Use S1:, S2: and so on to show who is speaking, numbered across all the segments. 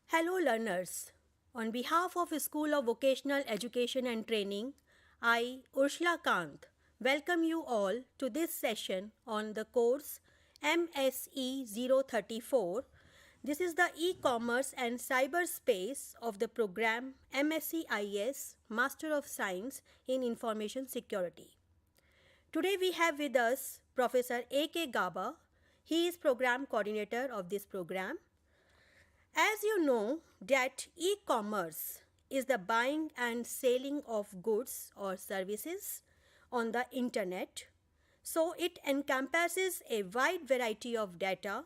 S1: Hello, learners. On behalf of School of Vocational Education and Training, I, Urshila Kant, welcome you all to this session on the course MSE 034. This is the e-commerce and cyberspace of the program MSc-IS Master of Science in Information Security. Today we have with us Professor A.K. Gaba. He is program coordinator of this program. As you know that e-commerce is the buying and selling of goods or services on the internet, so it encompasses a wide variety of data,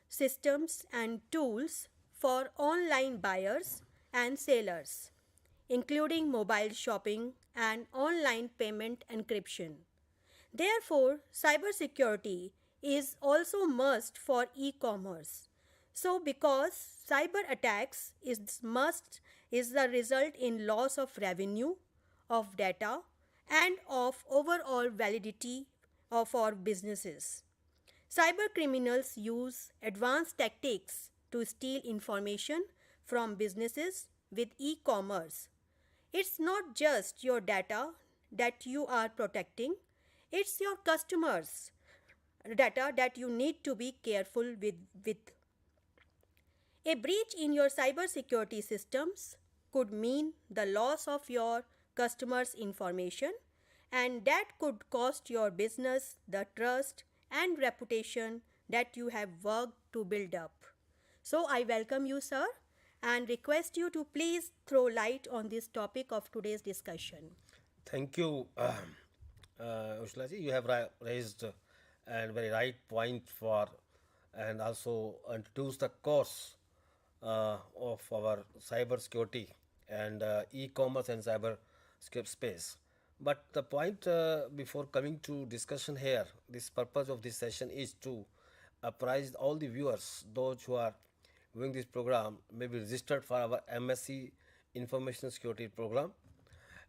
S1: systems and tools for online buyers and sellers, including mobile shopping and online payment encryption. Therefore, cybersecurity is also must for e-commerce. So because cyber attacks is the result in loss of revenue, of data and of overall validity of our businesses. Cyber criminals use advanced tactics to steal information from businesses with e-commerce. It's not just your data that you are protecting, it's your customers' data that you need to be careful with. A breach in your cybersecurity systems could mean the loss of your customers' information, and that could cost your business the trust and reputation that you have worked to build up. So I welcome you, sir, and request you to please throw light on this topic of today's discussion.
S2: Thank you, Ushla ji. You have raised and very right point for and also introduced the course of our cyber security and e-commerce and cyber space. But the point before coming to discussion here, this purpose of this session is to apprise all the viewers, those who are viewing this program, may be registered for our MSc Information Security program,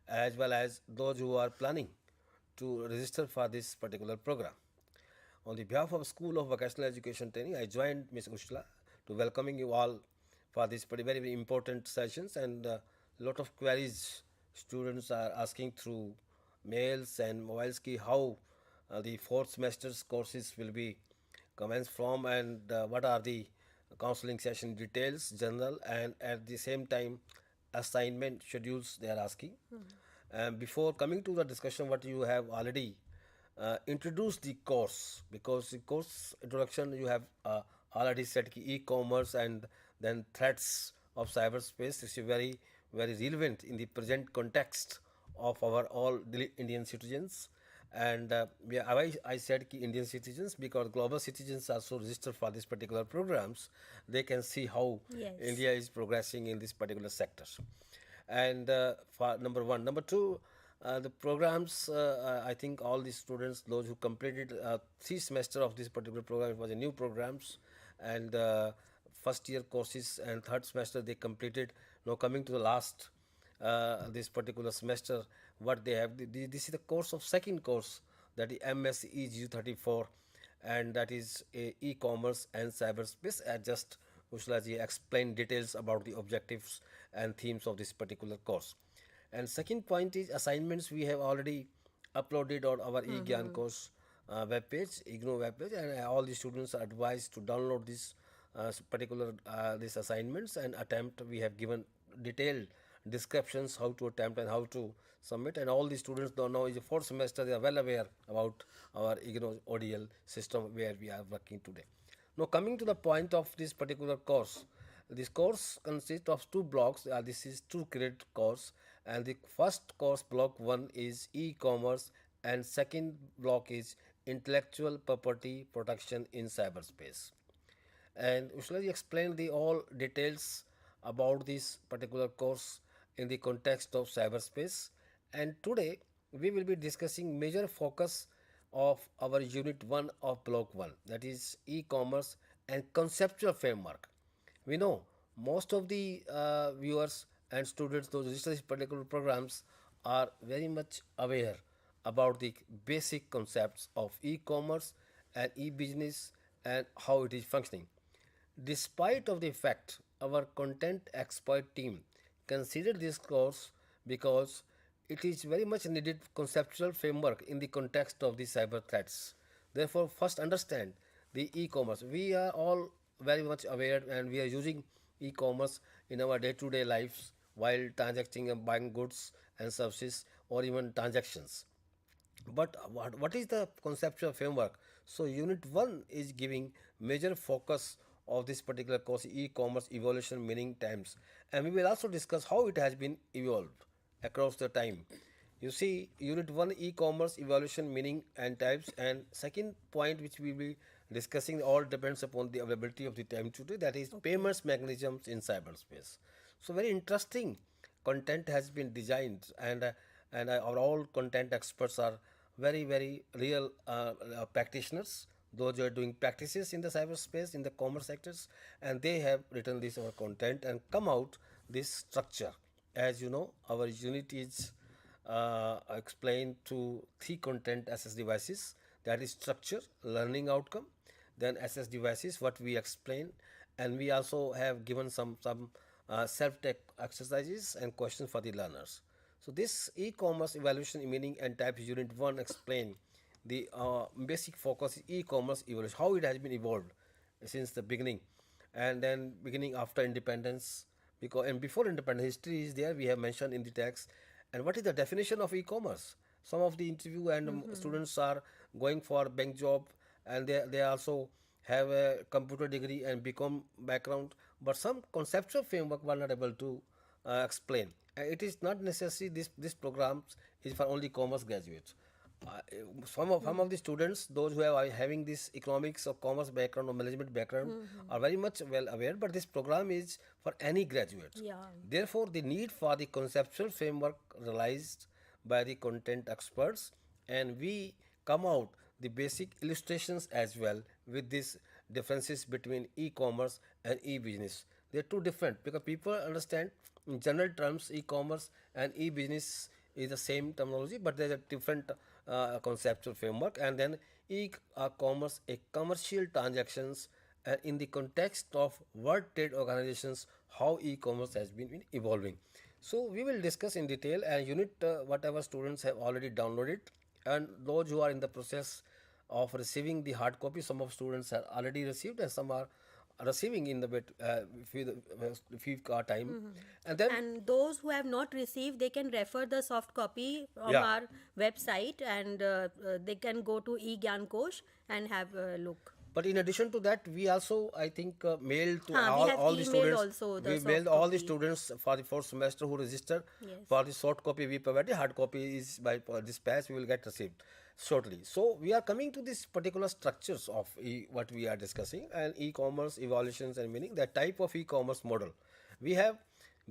S2: as well as those who are planning to register for this particular program. On the behalf of School of Vocational Education Training, I joined Ms. Ushla to welcoming you all for this very important sessions, and a lot of queries students are asking through mails and mobiles ki how the fourth semester's courses will be commenced from, and what are the counseling session details general, and at the same time assignment schedules they are asking. And before coming to the discussion, what you have already introduced the course, because the course introduction you have already said ki e-commerce and then threats of cyberspace is very relevant in the present context of our all Indian citizens. And yeah, I said ki Indian citizens because global citizens also register for these particular programs. They can see how
S1: Yes.
S2: India is progressing in this particular sectors. And for number one, number two, the programs. I think all the students, those who completed 3 semester of this particular program, it was a new programs, and first year courses and third semester they completed. Now coming to the last this particular semester, what they have, this is the course of second course, that is MSc 34, and that is a e-commerce and cyberspace. I just Ushla ji explain details about the objectives and themes of this particular course. And second point is assignments. We have already uploaded on our e-Gyan course web page, IGNOU web page, and all the students are advised to download this particular these assignments and attempt. We have given detailed descriptions how to attempt and how to submit, and all the students don't know is the fourth semester, they are well aware about our IGNOU ODL system where we are working today. Now coming to the point of this particular course, this course consists of two blocks. This is two credit course, and the first course block 1 is e-commerce, and second block is intellectual property protection in cyberspace. And Ushla explained the all details about this particular course in the context of cyberspace. And today we will be discussing major focus of our unit 1 of block 1, that is e-commerce and conceptual framework. We know most of the viewers and students those register these particular programs are very much aware about the basic concepts of e-commerce and e-business and how it is functioning. Despite of the fact, our content expert team considered this course because it is very much needed conceptual framework in the context of the cyber threats. Therefore, first understand the e-commerce. We are all very much aware and we are using e-commerce in our day-to-day lives while transacting and buying goods and services or even transactions. But what is the conceptual framework? So unit 1 is giving major focus of this particular course, e-commerce evolution meaning times, and we will also discuss how it has been evolved across the time. You see, unit 1 e-commerce evolution meaning and types, and second point which we will be discussing all depends upon the availability of the time today, that is
S1: Okay.
S2: payments mechanisms in cyberspace. So very interesting content has been designed, and our all content experts are very real practitioners, those who are doing practices in the cyberspace in the commerce sectors, and they have written this our content and come out this structure. As you know, our unit is explained to three content assess devices, that is structure, learning outcome, then assess devices what we explain, and we also have given some self-tech exercises and questions for the learners. So this e-commerce evaluation meaning and types unit 1 explain the basic focus is e-commerce evolution, how it has been evolved since the beginning, and then beginning after independence, because and before independence history is there, we have mentioned in the text, and what is the definition of e-commerce. Some of the interview and students are going for bank job, and they also have a computer degree and become background, but some conceptual framework were not able to explain. It is not necessary this programs is for only commerce graduates. Some of the students, those who are having this economics or commerce background or management background, are very much well aware. But this program is for any graduate.
S1: Yeah.
S2: Therefore, the need for the conceptual framework realized by the content experts, and we come out the basic illustrations as well with these differences between e-commerce and e-business. They're two different because people understand in general terms e-commerce and e-business is the same terminology, but there's a different conceptual framework. And then e-commerce, a commercial transactions, in the context of world trade organizations, how e-commerce has been evolving. So we will discuss in detail, and unit whatever students have already downloaded, and those who are in the process of receiving the hard copy, some of students have already received and some are receiving in the bit if we've got time. And then
S1: And those who have not received, they can refer the soft copy from
S2: yeah,
S1: our website, and they can go to eGyan Kosh and have a look.
S2: but in addition to that, we also, I think, mailed to
S1: We have
S2: all the
S1: emailed
S2: students.
S1: also the
S2: We mailed
S1: soft
S2: all the
S1: copy.
S2: students for the fourth semester who register
S1: Yes.
S2: for the soft copy. We provided hard copy is by dispatch. We will get received shortly. So we are coming to this particular structures of what we are discussing, and e-commerce evaluations and meaning the type of e-commerce model. We have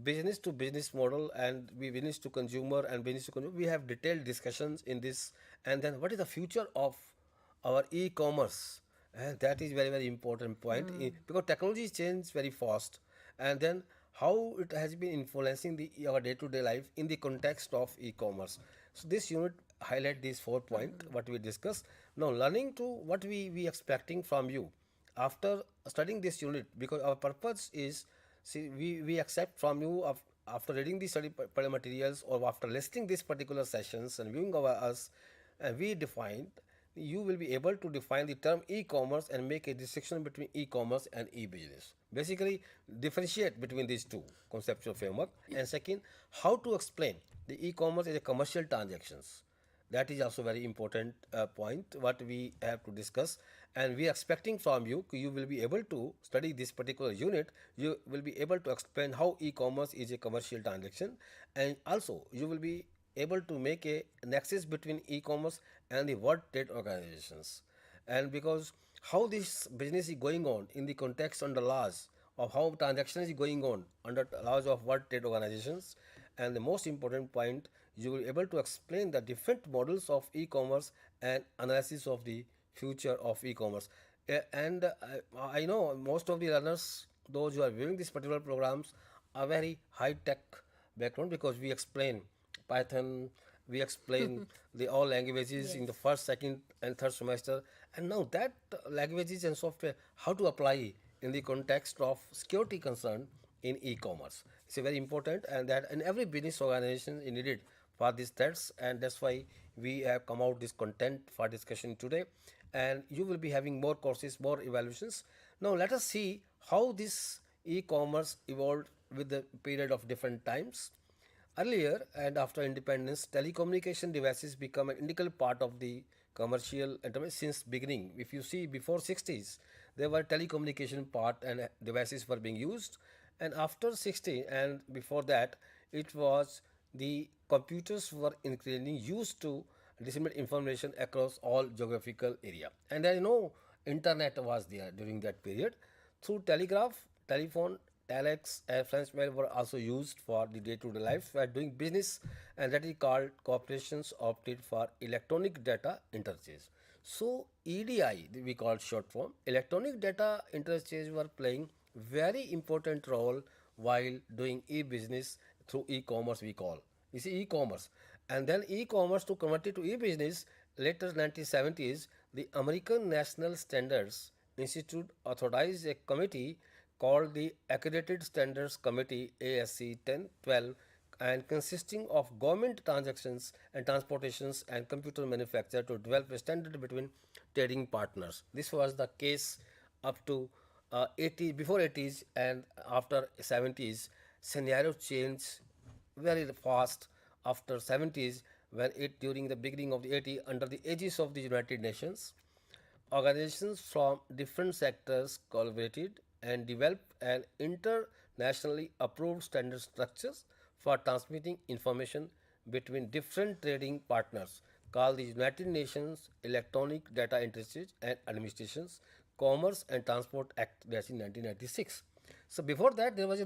S2: business to business model, and we business to consumer and business to consumer. We have detailed discussions in this, and then what is the future of our e-commerce, and that is very important point because technology changes very fast, and then how it has been influencing the our day-to-day life in the context of e-commerce. So this unit highlight these 4 points what we discuss. Now learning to what we expecting from you after studying this unit, because our purpose is, see, we accept from you after reading the materials or after listening these particular sessions and viewing our us, and we defined, you will be able to define the term e-commerce and make a distinction between e-commerce and e-business. Basically, differentiate between these two conceptual framework. And second, how to explain the e-commerce as a commercial transactions. That is also very important point what we have to discuss, and we are expecting from you, you will be able to study this particular unit, you will be able to explain how e-commerce is a commercial transaction, and also you will be able to make a nexus between e-commerce and the world trade organizations, and because how this business is going on in the context under laws of how transactions is going on under laws of world trade organizations. And the most important point, you will be able to explain the different models of e-commerce and analysis of the future of e-commerce. And I know most of the learners, those who are viewing these particular programs, are very high tech background because we explain Python, we explain the all languages in
S1: Yes.
S2: the first, second, and third semester, and now that languages and software, how to apply in the context of security concern in e-commerce. It's a very important, and that in every business organization is needed for these threats, and that's why we have come out this content for discussion today. And you will be having more courses, more evaluations. Now let us see how this e-commerce evolved with the period of different times. Earlier and after independence, telecommunication devices become an integral part of the commercial enterprise since beginning. If you see before 60s, there were telecommunication part and devices were being used, and after 60 and before that, it was the computers were increasingly used to disseminate information across all geographical area. And there is no internet was there during that period. Through telegraph, telephone, telex, and French mail were also used for the day-to-day life while doing business, and that is called corporations opted for electronic data interchange. So EDI, we call short form, electronic data interchange were playing very important role while doing e-business through e-commerce we call. You see e-commerce, and then e-commerce to convert it to e-business later 1970s, the American National Standards Institute authorized a committee called the Accredited Standards Committee ASC 1012, and consisting of government transactions and transportations and computer manufacturer to develop a standard between trading partners. This was the case up to 80 before 80s, and after 70s scenario changed very fast after 70s, when it during the beginning of the 80s under the aegis of the United Nations, organizations from different sectors collaborated and developed an internationally approved standard structures for transmitting information between different trading partners called the United Nations Electronic Data Interchange and Administrations Commerce and Transport Act, that's in 1996. So before that there was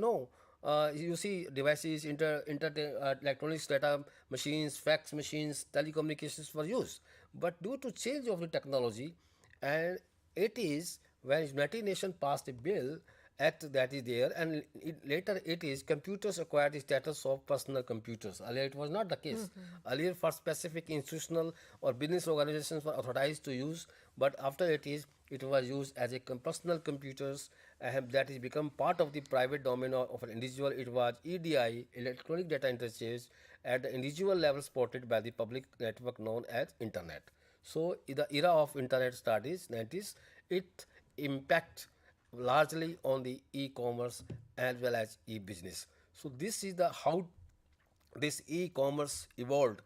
S2: you see devices, electronics data machines, fax machines, telecommunications were used. But due to change of the technology, and it is when United Nations passed a bill act that is there, and later it is computers acquired the status of personal computers. Earlier it was not the case. Earlier for specific institutional or business organizations were authorized to use, but after it was used as a personal computers, that is become part of the private domain of an individual. It was EDI, electronic data interchange, at the individual level supported by the public network known as internet. So the era of internet started 90s. It impact largely on the e-commerce as well as e-business. So this is the how this e-commerce evolved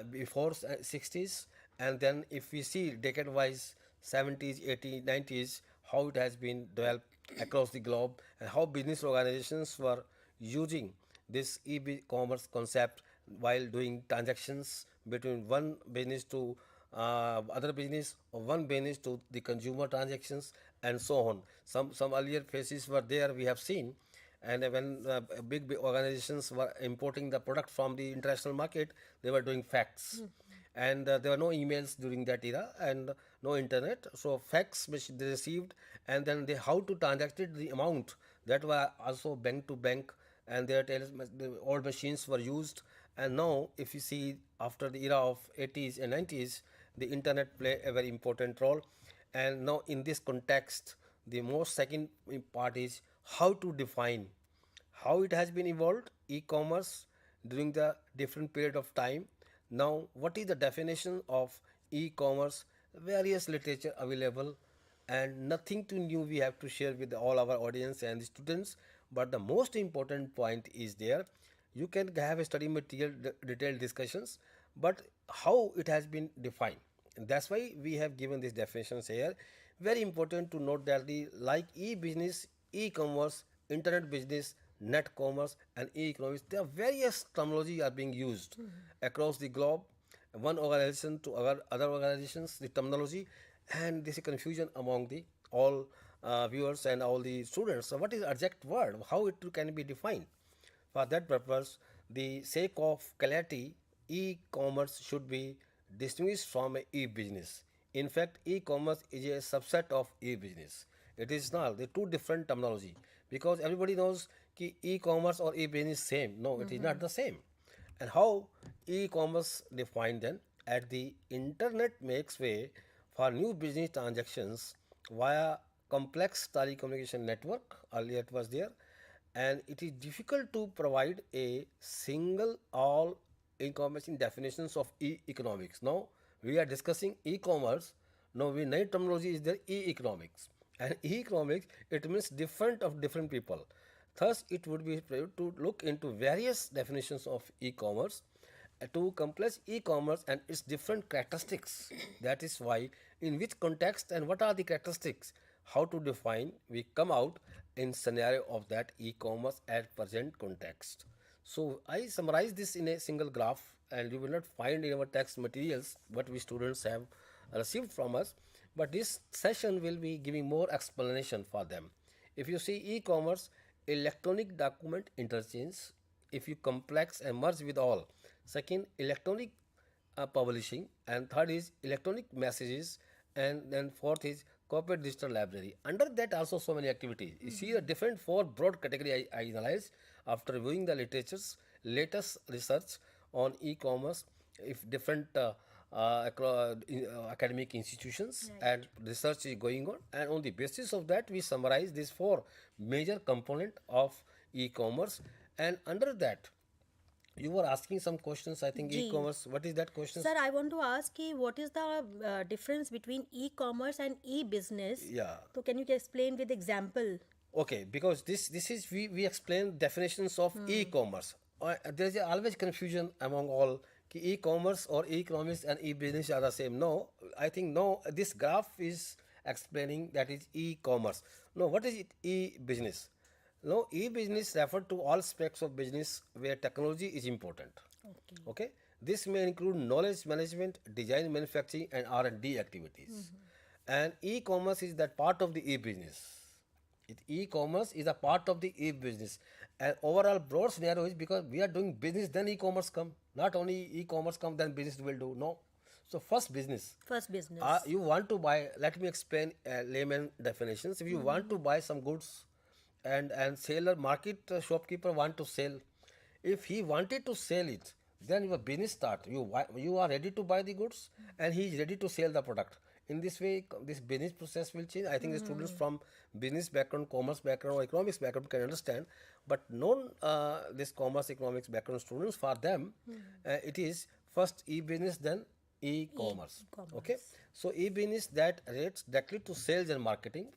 S2: before 60s, and then if we see decade wise 70s, 80s, 90s, how it has been developed across the globe, and how business organizations were using this e-commerce concept while doing transactions between one business to other business, or one business to the consumer transactions, and so on. Some earlier phases were there we have seen, and when big organizations were importing the product from the international market, they were doing fax. And there were no emails during that era and no internet, so fax they received, and then they how to transacted the amount that were also bank to bank, and the old machines were used. And now if you see after the era of 80s and 90s, the internet play a very important role. And now in this context, the most second part is how to define how it has been evolved e-commerce during the different period of time. Now what is the definition of e-commerce? Various literature available, and nothing too new we have to share with all our audience and the students. But the most important point is there, you can have a study material detailed discussions, but how it has been defined, and that's why we have given these definitions here. Very important to note that the like e-business, e-commerce, internet business, net commerce, and e-economics, there are various terminology are being used across the globe, one organization to other organizations, the terminology, and this is confusion among the all viewers and all the students. So what is exact word, how it can be defined? For that purpose, the sake of clarity, e-commerce should be distinguished from a e-business. In fact, e-commerce is a subset of e-business. It is not the two different terminology, because everybody knows कि e-commerce or e-business same. No, it is not the same. And how e-commerce defined then? At the internet makes way for new business transactions via complex telecommunication network. Earlier it was there, and it is difficult to provide a single all encompassing definitions of e-economics. Now we are discussing e-commerce. Now we new terminology is there e-economics, and e-economics it means different of different people. Thus, it would be prudent to look into various definitions of e-commerce to complex e-commerce and its different characteristics. That is why, in which context and what are the characteristics, how to define, we come out in scenario of that e-commerce at present context. So I summarize this in a single graph, and you will not find in our text materials what we students have received from us, but this session will be giving more explanation for them. If you see e-commerce, electronic document interchange, if you complex and merge with all. Second, electronic publishing, and third is electronic messages, and then fourth is corporate digital library. Under that also so many activities. You see the different four broad category I analyzed after reviewing the literature's latest research on e-commerce, if different academic institutions and research is going on, and on the basis of that we summarize these four major component of e-commerce. And under that you were asking some questions, I think
S1: Ji.
S2: e-commerce, what is that question?
S1: Sir, I want to ask ki what is the difference between e-commerce and e-business?
S2: Yeah.
S1: So can you explain with example?
S2: Okay, because this is we explain definitions of e-commerce. There is always confusion among all कि e-commerce or e-economics and e-business are the same. No, I think no. This graph is explaining that is e-commerce. No, what is it? E-business. No, e-business refer to all aspects of business where technology is important.
S1: Okay.
S2: Okay, this may include knowledge management, design, manufacturing, and R&D activities. And e-commerce is that part of the e-business. E-commerce is a part of the e-business, and overall broad scenario is because we are doing business, then e-commerce come. Not only e-commerce come, then business will do. No. So first business.
S1: First business.
S2: You want to buy. Let me explain layman definitions. If you want to buy some goods, and seller market shopkeeper want to sell, if he wanted to sell it, then your business start. You are ready to buy the goods, and he is ready to sell the product. In this way, this business process will change. I think the students from business background, commerce background, or economics background can understand. But non this commerce economics background students, for them, it is first e-business, then e-commerce. Okay, so e-business that relates directly to sales and marketing,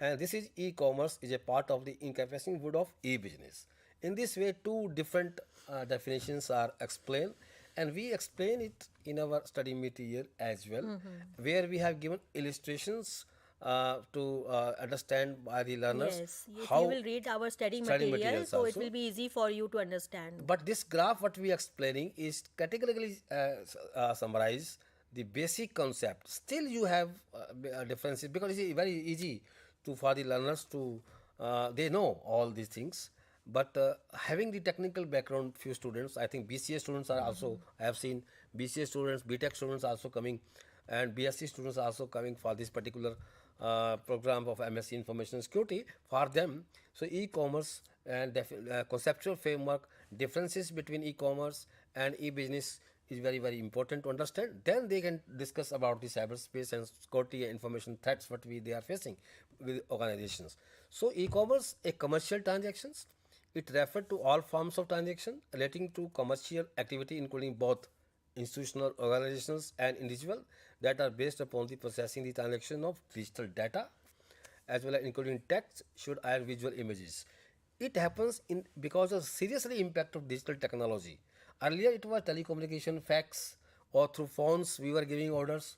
S2: and this is e-commerce is a part of the encompassing wood of e-business. In this way, two different definitions are explained, and we explain it in our study material as well, where we have given illustrations to understand by the learners
S1: Yes, if
S2: how
S1: you will read our study
S2: study
S1: material,
S2: materials
S1: so it
S2: also.
S1: will be easy for you to understand.
S2: But this graph, what we are explaining, is categorically summarize the basic concept. Still, you have differences because it's very easy to for the learners to they know all these things. But having the technical background, few students, I think BCA students are also. I have seen BCA students, BTech students also coming, and BSc students also coming for this particular program of MSc Information Security. For them, so e-commerce and conceptual framework, differences between e-commerce and e-business is very important to understand. Then they can discuss about the cyberspace and security and information threats what they are facing with organizations. So e-commerce, a commercial transactions, it refers to all forms of transaction relating to commercial activity, including both institutional organizations and individual, that are based upon the processing the transaction of digital data, as well as including text, should and visual images. It happens in because of seriously impact of digital technology. Earlier it was telecommunication, fax, or through phones we were giving orders,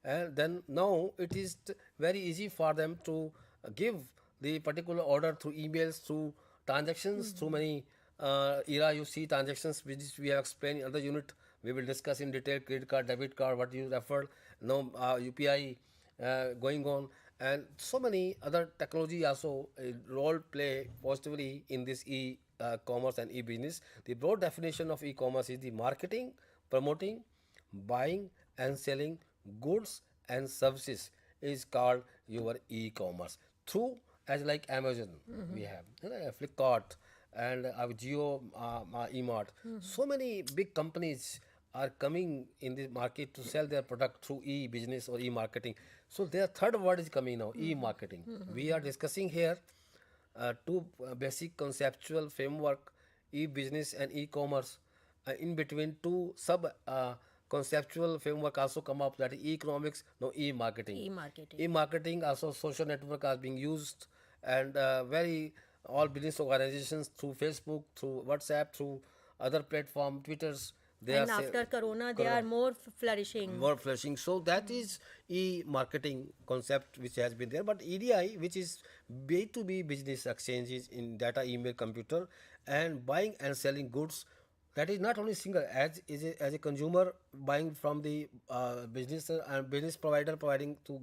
S2: and then now it is very easy for them to give the particular order through emails, through transactions, through many era you see transactions which we have explained in other unit. We will discuss in detail credit card, debit card, what you referred, now UPI going on, and so many other technology also role play positively in this e-commerce and e-business. The broad definition of e-commerce is the marketing, promoting, buying and selling goods and services is called your e-commerce. Through as like Amazon, we have Flipkart and our Geo Emart. So many big companies are coming in the market to sell their product through e-business or e-marketing. So their third word is coming now, e-marketing. We are discussing here two basic conceptual framework, e-business and e-commerce. In between, two sub conceptual framework also come up, that is economics, no e-marketing.
S1: E-marketing.
S2: E-marketing also social network are being used, and very all business organizations through Facebook, through WhatsApp, through other platform, Twitters, they are
S1: And after Corona, they are
S2: corona
S1: more flourishing.
S2: more flashing. So that is e-marketing concept which has been there. But EDI, which is B2B business exchanges in data, email, computer, and buying and selling goods. That is not only single as a consumer buying from the business and business provider providing to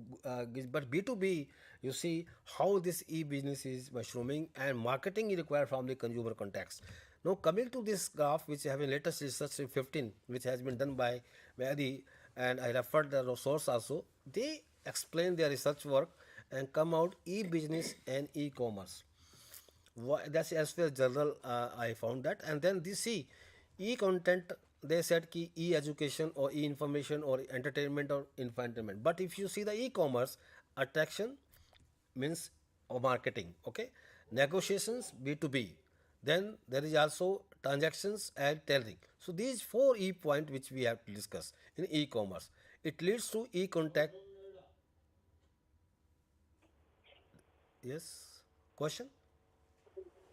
S2: but B2B, you see how this e-business is mushrooming, and marketing is required from the consumer context. Now coming to this graph, which I have a latest research in 15, which has been done by Mehdi, and I referred the source also. They explain their research work and come out e-business and e-commerce. That's as per journal I found that. And then they see e-content. They said ki e-education or e-information or entertainment or infotainment. But if you see the e-commerce, attraction means marketing, okay, negotiations B2B, then there is also transactions and tailoring. So these four e point which we have to discuss in e-commerce, it leads to e-contact. Yes, question.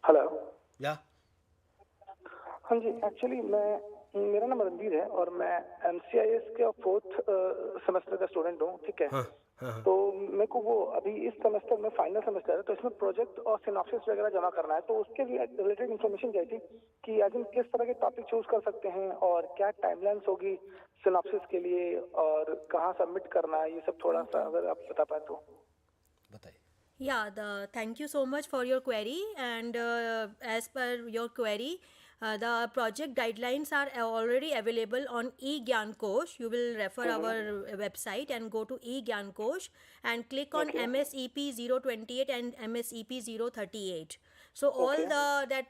S3: Hello.
S2: Yeah.
S3: हाँ जी, actually मेरा नाम रणबीर है और मैं एमसीआईएस के 4th semester का student हूँ. ठीक है. तो मेरे को वो अभी इस सेमेस्टर में फाइनल सेमेस्टर है, तो इसमें प्रोजेक्ट और सिनॉप्सिस वगैरह जमा करना है. तो उसके रिलेटेड इन्फॉर्मेशन चाहिए थी कि आज हम किस तरह के टॉपिक चूज कर सकते हैं और क्या टाइमलाइंस होगी सिनॉप्सिस के लिए और कहाँ सबमिट करना है, ये सब थोड़ा सा अगर आप बता पाए तो.
S2: बताइए.
S1: Yeah, thank you so much for your query. And as per your query, the project guidelines are already available on eGyan You will refer our website and go to eGyan and click on MSEP 028 and MSEP 038. So all there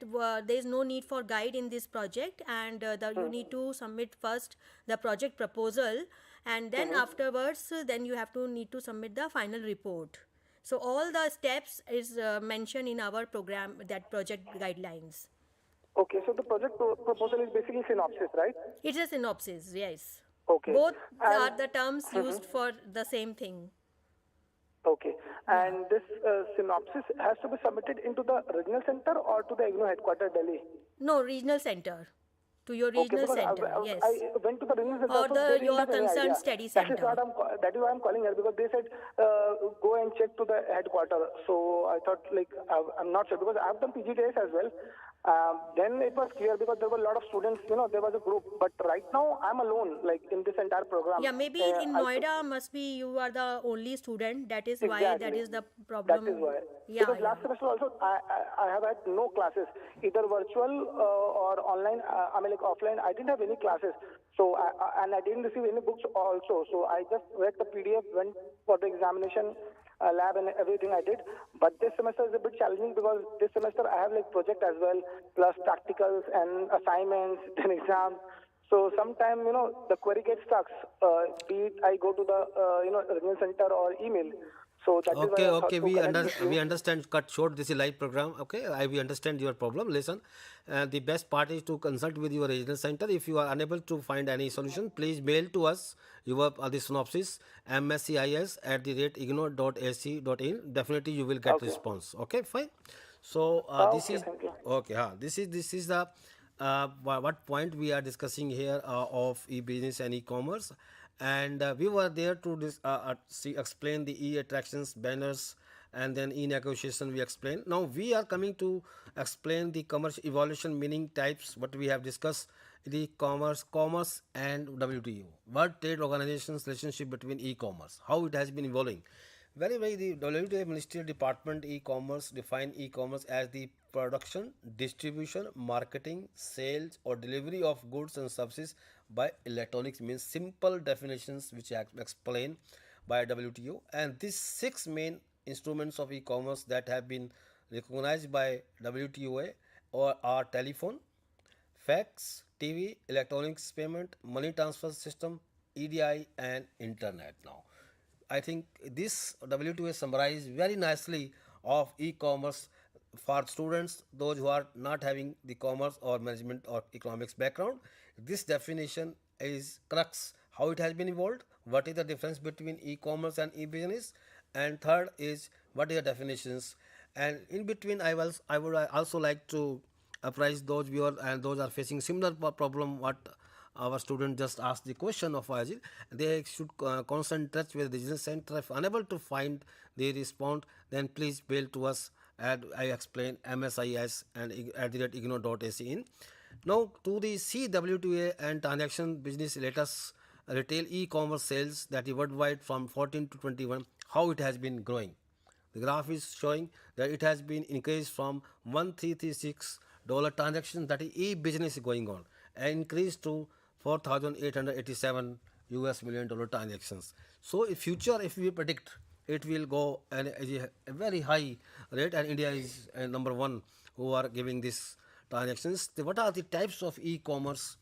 S1: is no need for guide in this project, and you need to submit first the project proposal, and then afterwards then you have to need to submit the final report. So all the steps is mentioned in our program, that project guidelines.
S3: Okay, so the project proposal is basically synopsis, right?
S1: It's a synopsis, yes.
S3: Okay.
S1: Both are the terms used for the same thing.
S3: Okay, and this synopsis has to be submitted into the regional center or to the IGNOU headquarters, Delhi?
S1: No, regional center. To your regional center, yes.
S3: I went to the regional center.
S1: Or
S3: so
S1: your concerned study center.
S3: That is why I'm calling here, because they said go and check to the headquarters. So I thought, like, I'm not sure, because I've done PGDS as well. Then it was clear because there were a lot of students, there was a group. But right now I'm alone, like, in this entire program.
S1: Yeah, maybe in Noida must be you are the only student. That is why that is the problem.
S3: That is why.
S1: Yeah,
S3: because last semester also I have had no classes, either virtual or online. I mean, like, offline. I didn't have any classes. So and I didn't receive any books also. So I just read the PDF, went for the examination lab and everything I did. But this semester is a bit challenging because this semester I have, like, project as well, plus practicals and assignments and exams. So sometime, the query gets stuck. Be it I go to the, regional center or email. So that is why
S2: Okay. We understand. Cut short. This is live program. Okay, we understand your problem. Listen, the best part is to consult with your regional center. If you are unable to find any solution, please mail to us your the synopsis mscis@ignou.ac.in. Definitely you will get response. Okay, fine. So this is okay. This is the what point we are discussing here of e-business and e-commerce. And we were there to explain the e-attractions, banners, and then e-negotiation we explained. Now we are coming to explain the commerce evolution, meaning types, what we have discussed, the commerce and WTO, World Trade Organization's relationship between e-commerce, how it has been evolving. The WTO Ministerial Department e-commerce define e-commerce as the production, distribution, marketing, sales or delivery of goods and services by electronics, means simple definitions which are explained by WTO. And these 6 main instruments of e-commerce that have been recognized by WTO or are telephone, fax, TV, electronics payment, money transfer system, EDI, and internet now. I think this W2A summarized very nicely of e-commerce for students, those who are not having the commerce or management or economics background. This definition is crux how it has been evolved, what is the difference between e-commerce and e-business, and third is what are the definitions. And in between, I would also like to apprise those viewers and those are facing similar problem what our student just asked the question of Fazil. They should constant touch with the business center. If unable to find the response, then please mail to us at I explain MSIS and at the rate igno.ac in. Now to the CW2A and transaction business latest retail e-commerce sales that is worldwide from 14 to 21, how it has been growing. The graph is showing that it has been increased from $1,336 transactions that is e-business going on and increased to 4,887 US million dollar transactions. So in future if we predict it will go at a very high rate and India is number one who are giving this transactions. What are the types of e-commerce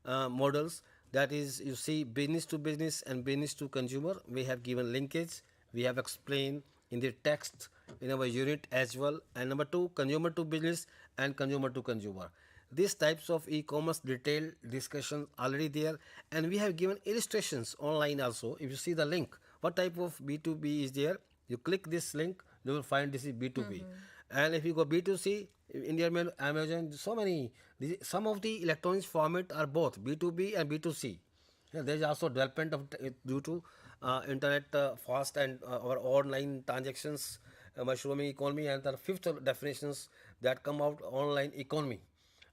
S2: models? That is, you see business to business and business to consumer. We have given linkage, we have explained in the text in our unit as well. And number two, consumer to business and consumer to consumer. These types of e-commerce detailed discussion already there, and we have given illustrations online also. If you see the link, what type of B2B is there, you click this link, you will find this is B2B. And if you go B2C, India Mail, Amazon, so many, some of the electronics format are both B2B and B2C. Yeah, there is also development of due to internet fast and our online transactions, mushrooming economy, and the fifth definitions that come out online economy,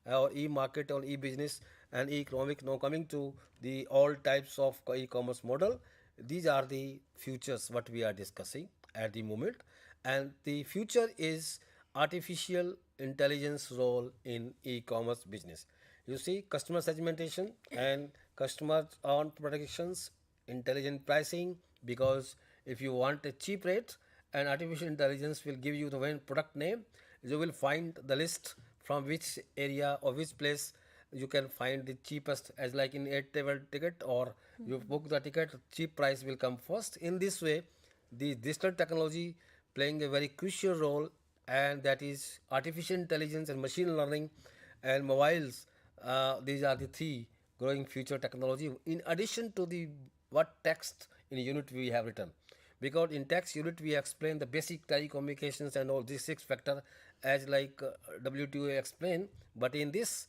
S2: or e-market or e-business and e-economic. Now coming to the all types of e-commerce model, these are the futures what we are discussing at the moment, and the future is artificial intelligence role in e-commerce business. You see customer segmentation and customer on predictions, intelligent pricing, because if you want a cheap rate and artificial intelligence will give you the when product name, you will find the list from which area or which place you can find the cheapest, as like in air travel ticket or you book the ticket, cheap price will come first. In this way the digital technology playing a very crucial role, and that is artificial intelligence and machine learning and mobiles. These are the three growing future technology in addition to the what text in unit we have written, because in text unit we explain the basic telecommunications and all these six factor as like W2A explain, but in this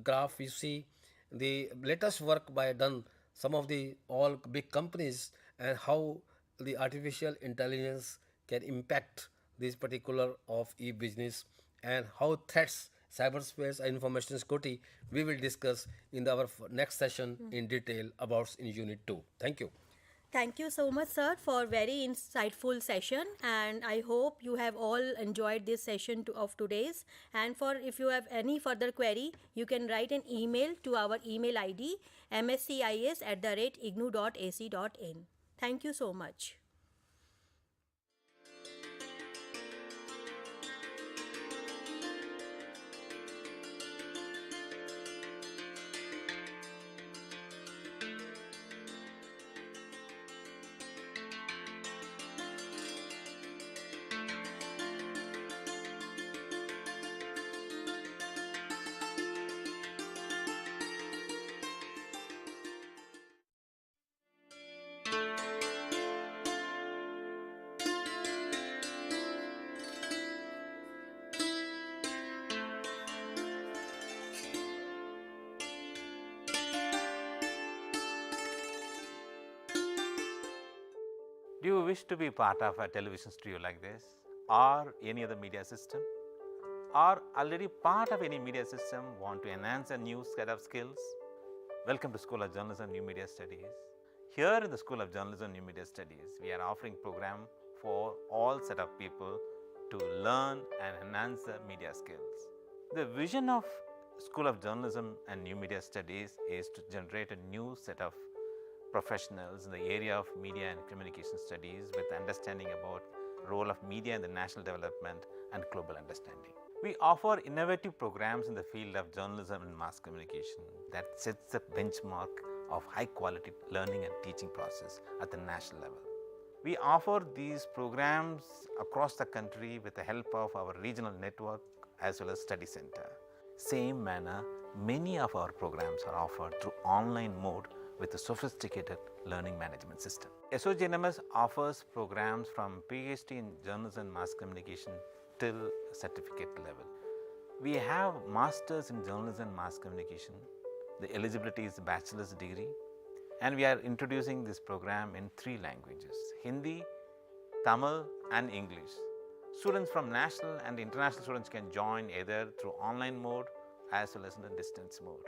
S2: graph you see the latest work by done some of the all big companies and how the artificial intelligence can impact this particular of e-business and how threats cyberspace and information security we will discuss in our next session in detail about in unit 2. Thank you.
S1: Thank you so much, sir, for very insightful session, and I hope you have all enjoyed this session of today's. And for if you have any further query, you can write an email to our email ID mscis@ignou.ac.in. Thank you so much.
S4: Do you wish to be part of a television studio like this or any other media system? Or already part of any media system, want to enhance a new set of skills? Welcome to School of Journalism and New Media Studies. Here in the School of Journalism and New Media Studies, we are offering program for all set of people to learn and enhance their media skills. The vision of School of Journalism and New Media Studies is to generate a new set of professionals in the area of media and communication studies with understanding about role of media in the national development and global understanding. We offer innovative programs in the field of journalism and mass communication that sets the benchmark of high quality learning and teaching process at the national level. We offer these programs across the country with the help of our regional network as well as study center. Same manner, many of our programs are offered through online mode with a sophisticated learning management system. SOGNMS offers programs from PhD in journalism and mass communication till certificate level. We have masters in journalism and mass communication. The eligibility is a bachelor's degree, and we are introducing this program in 3 languages: Hindi, Tamil and English. Students from national and international students can join either through online mode as well as in the distance mode.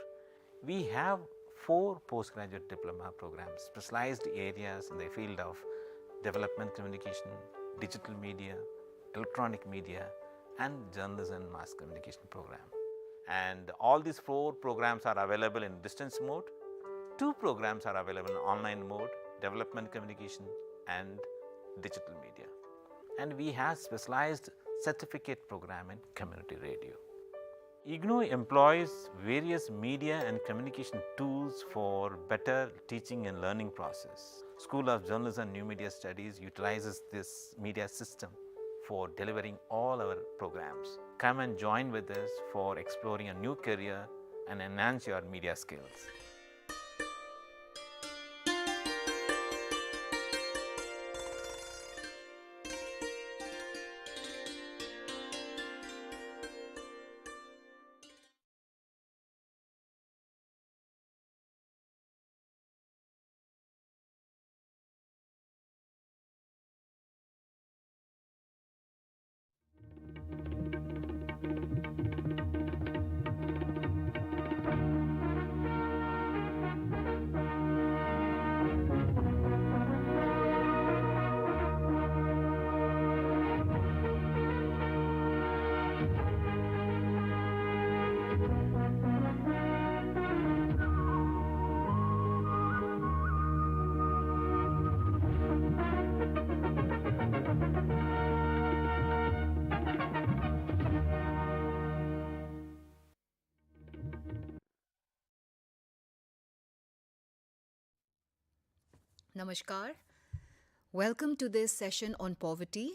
S4: We have 4 postgraduate diploma programs, specialized areas in the field of development communication, digital media, electronic media and journalism and mass communication program. And all these 4 programs are available in distance mode. 2 programs are available in online mode, development communication and digital media. And we have specialized certificate program in community radio. IGNOU employs various media and communication tools for better teaching and learning process. School of Journalism and New Media Studies utilizes this media system for delivering all our programs. Come and join with us for exploring a new career and enhance your media skills.
S5: Namaskar. Welcome to this session on poverty.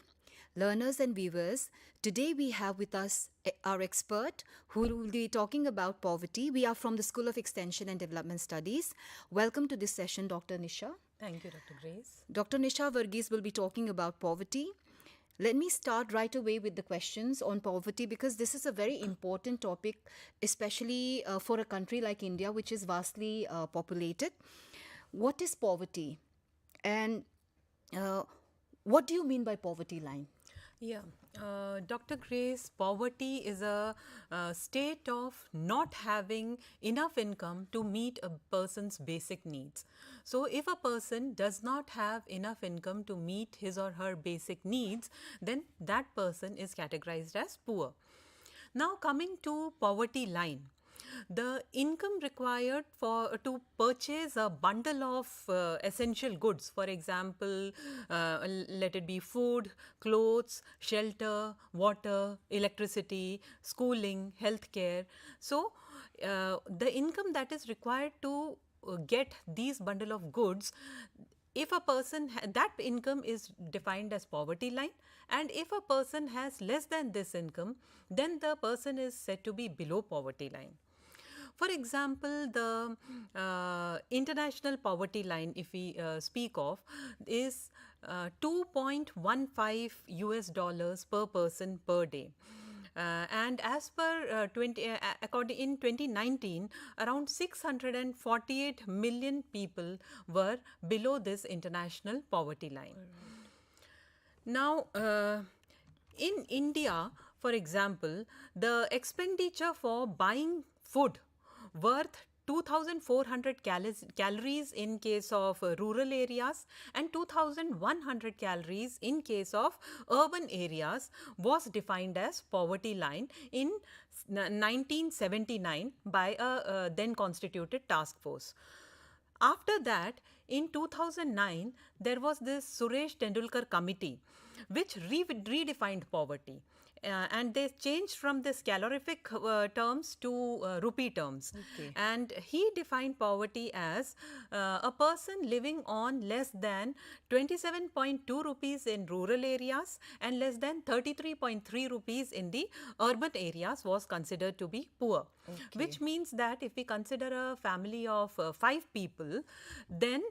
S5: Learners and viewers, today we have with us our expert who will be talking about poverty. We are from the School of Extension and Development Studies. Welcome to this session, Dr. Nisha.
S6: Thank you, Dr. Grace.
S5: Dr. Nisha Varghese will be talking about poverty. Let me start right away with the questions on poverty because this is a very important topic, especially for a country like India, which is vastly populated. What is poverty? And what do you mean by poverty line?
S6: Yeah, Dr. Grace, poverty is a state of not having enough income to meet a person's basic needs. So, if a person does not have enough income to meet his or her basic needs, then that person is categorized as poor. Now, coming to poverty line. The income required to purchase a bundle of essential goods, for example, let it be food, clothes, shelter, water, electricity, schooling, healthcare. So, the income that is required to get these bundle of goods, if a person that income is defined as poverty line, and if a person has less than this income, then the person is said to be below poverty line. For example, the international poverty line, if we speak of, is $2.15 US per person per day. And as per in 2019, around 648 million people were below this international poverty line. Now, in India, for example, the expenditure for buying food worth 2,400 calories in case of rural areas and 2,100 calories in case of urban areas was defined as poverty line in 1979 by a then constituted task force. After that, in 2009, there was this Suresh Tendulkar committee which redefined poverty. and they changed from this calorific terms to rupee terms.
S5: Okay.
S6: And he defined poverty as a person living on less than 27.2 rupees in rural areas and less than 33.3 rupees in the urban areas was considered to be poor. Which means that if we consider a family of 5 people, then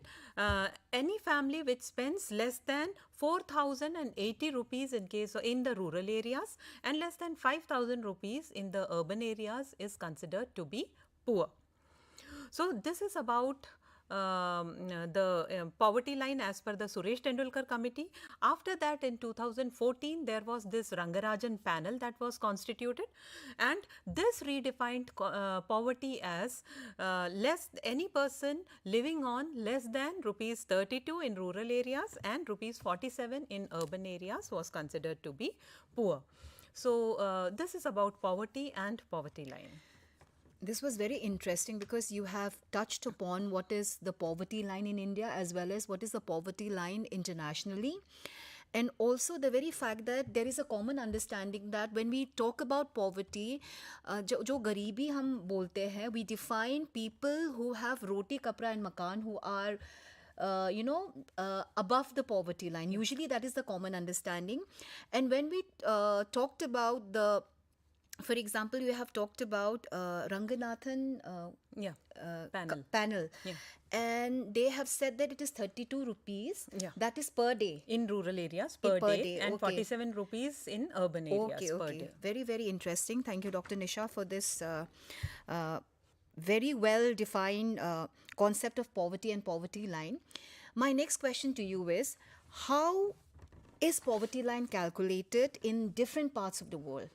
S6: any family which spends less than 4,080 rupees in case in the rural areas and less than 5,000 rupees in the urban areas is considered to be poor. So this is about the poverty line as per the Suresh Tendulkar committee. After that, in 2014, there was this Rangarajan panel that was constituted, and this redefined poverty as any person living on less than rupees 32 in rural areas and rupees 47 in urban areas was considered to be poor. So this is about poverty and poverty line.
S5: This was very interesting because you have touched upon what is the poverty line in India as well as what is the poverty line internationally. And also the very fact that there is a common understanding that when we talk about poverty, जो गरीबी हम बोलते हैं, we define people who have roti, kapra and makan who are above the poverty line. Usually that is the common understanding. And when we talked about for example, you have talked about Ranganathan panel.
S6: Yeah.
S5: And they have said that it is 32 rupees.
S6: Yeah.
S5: That is per day.
S6: In rural areas per day and 47 rupees in urban areas per day.
S5: Very, very interesting. Thank you, Dr. Nisha, for this very well defined concept of poverty and poverty line. My next question to you is, how is poverty line calculated in different parts of the world?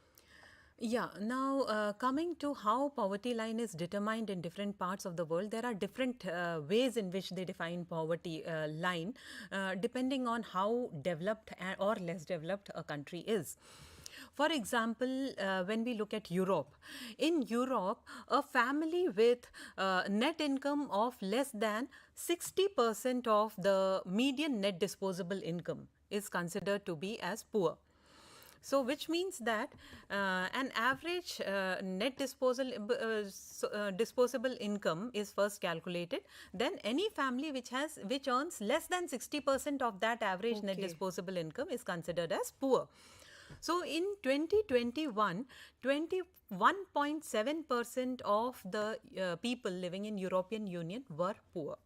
S6: Yeah, now coming to how poverty line is determined in different parts of the world, there are different ways in which they define poverty line depending on how developed or less developed a country is. For example, when we look at Europe, in Europe, a family with net income of less than 60% of the median net disposable income is considered to be as poor. So, which means that an average net disposable income is first calculated. Then any family which earns less than 60% of that average net disposable income is considered as poor. So, in 2021, 21.7% of the people living in European Union were poor.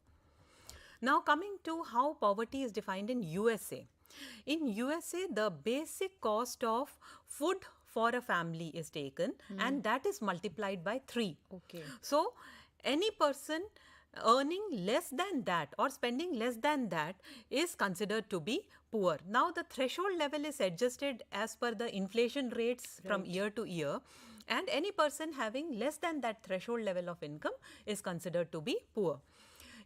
S6: Now, coming to how poverty is defined in USA. In USA, the basic cost of food for a family is taken and that is multiplied by 3.
S5: Okay.
S6: So, any person earning less than that or spending less than that is considered to be poor. Now, the threshold level is adjusted as per the inflation rates from year to year, and any person having less than that threshold level of income is considered to be poor.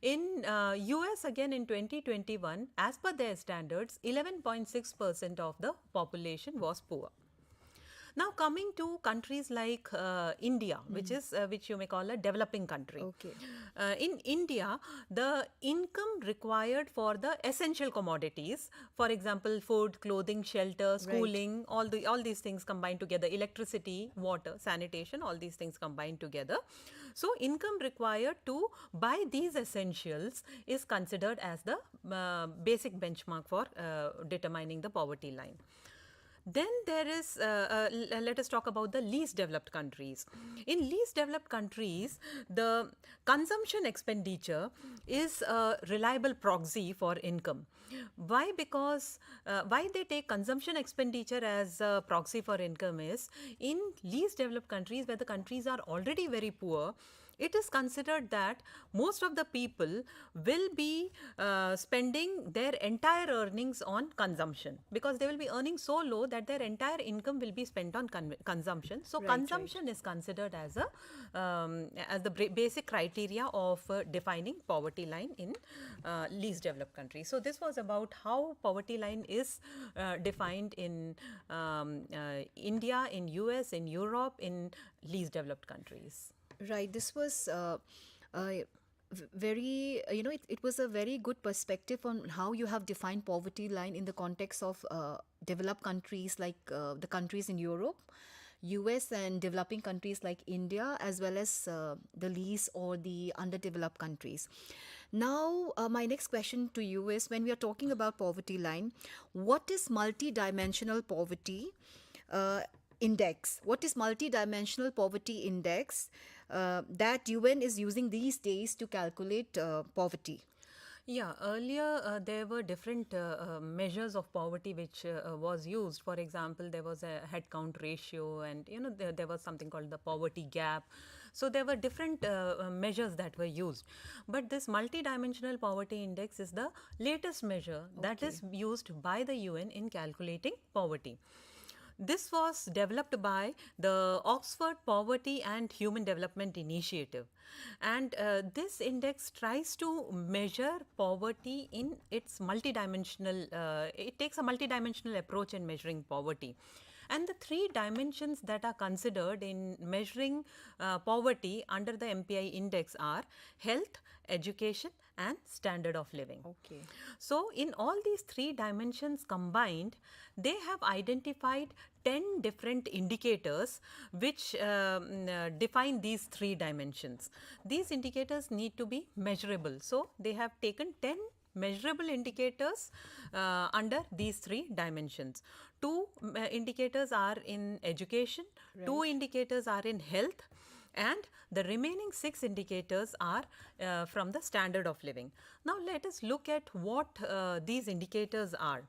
S6: In US again in 2021, as per their standards, 11.6% of the population was poor. Now coming to countries like India, which you may call a developing country.
S5: Okay.
S6: In India, the income required for the essential commodities, for example, food, clothing, shelter, schooling, all these things combined together, electricity, water, sanitation, all these things combined together. So income required to buy these essentials is considered as the basic benchmark for determining the poverty line. Then there is, let us talk about the least developed countries. In least developed countries, the consumption expenditure is a reliable proxy for income. Why? Because why they take consumption expenditure as a proxy for income is, in least developed countries where the countries are already very poor, it is considered that most of the people will be spending their entire earnings on consumption, because they will be earning so low that their entire income will be spent on consumption. So consumption is considered as the basic criteria of defining poverty line in least developed countries. So this was about how poverty line is defined in India, in US, in Europe, in least developed countries.
S5: Right. This was very, it was a very good perspective on how you have defined poverty line in the context of developed countries like the countries in Europe, US, and developing countries like India, as well as the least or the underdeveloped countries. Now, my next question to you is, when we are talking about poverty line, what is multidimensional poverty index? What is multidimensional poverty index that UN is using these days to calculate poverty?
S6: Yeah, earlier there were different measures of poverty which was used. For example, there was a head count ratio, and there was something called the poverty gap. So there were different measures that were used. But this multidimensional poverty index is the latest measure that is used by the UN in calculating poverty. This was developed by the Oxford Poverty and Human Development Initiative, and this index tries to measure poverty in its multidimensional, it takes a multidimensional approach in measuring poverty. And the three dimensions that are considered in measuring poverty under the MPI index are health, education, and standard of living.
S5: Okay.
S6: So, in all these three dimensions combined, they have identified 10 different indicators which define these three dimensions. These indicators need to be measurable. So, they have taken 10 measurable indicators under these three dimensions. Two indicators are in education, two indicators are in health, and the remaining 6 indicators are from the standard of living. Now, let us look at what these indicators are.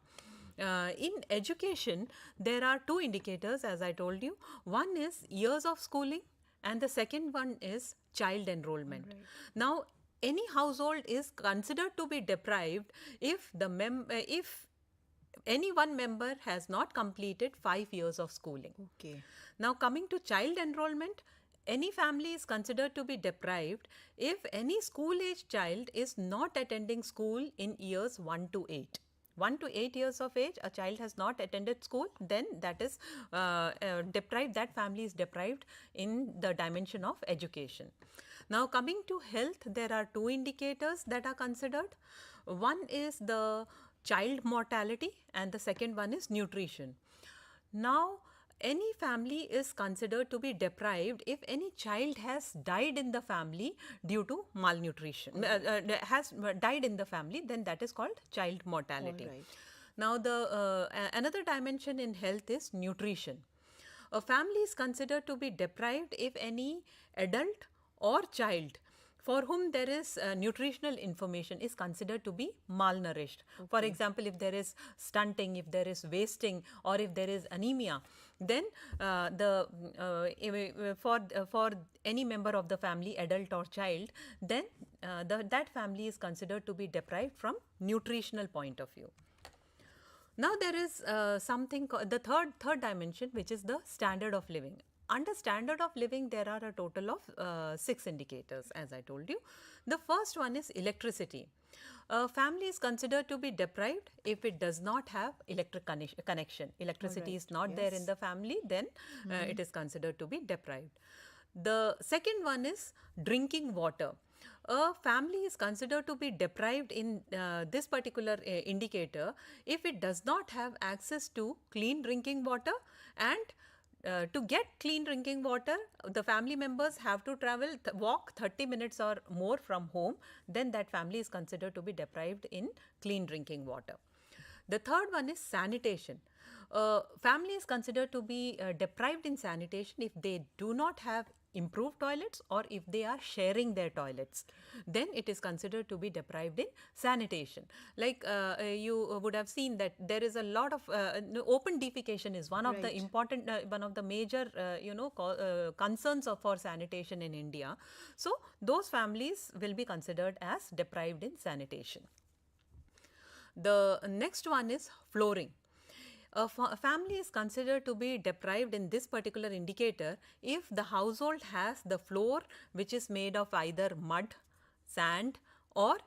S6: In education, there are 2 indicators, as I told you. One is years of schooling, and the second one is child enrollment. Right. Now, any household is considered to be deprived if if any one member has not completed 5 years of schooling.
S5: Okay.
S6: Now, coming to child enrollment, any family is considered to be deprived if any school-age child is not attending school in years 1 to 8. 1 to 8 years of age, a child has not attended school, then that is deprived, that family is deprived in the dimension of education. Now, coming to health, there are 2 indicators that are considered. One is the child mortality and the second one is nutrition. Now, any family is considered to be deprived if any child has died in the family due to malnutrition, has died in the family, then that is called child mortality.
S5: Right.
S6: Now, the another dimension in health is nutrition. A family is considered to be deprived if any adult or child for whom there is nutritional information is considered to be malnourished. Okay. For example, if there is stunting, if there is wasting, or if there is anemia, then for any member of the family, adult or child, then that family is considered to be deprived from nutritional point of view. Now, there is something the third dimension, which is the standard of living. Under standard of living, there are a total of 6 indicators, as I told you. The first one is electricity. A family is considered to be deprived if it does not have electric connection. Electricity is not there in the family, then it is considered to be deprived. The second one is drinking water. A family is considered to be deprived in this particular indicator if it does not have access to clean drinking water, and to get clean drinking water, the family members have to walk 30 minutes or more from home, then that family is considered to be deprived in clean drinking water. The third one is sanitation. Family is considered to be deprived in sanitation if they do not have improved toilets or if they are sharing their toilets, then it is considered to be deprived in sanitation. Like you would have seen that there is a lot of open defecation is one of the important, one of the major concerns for sanitation in India. So, those families will be considered as deprived in sanitation. The next one is flooring. A family is considered to be deprived in this particular indicator if the household has the floor which is made of either mud, sand, or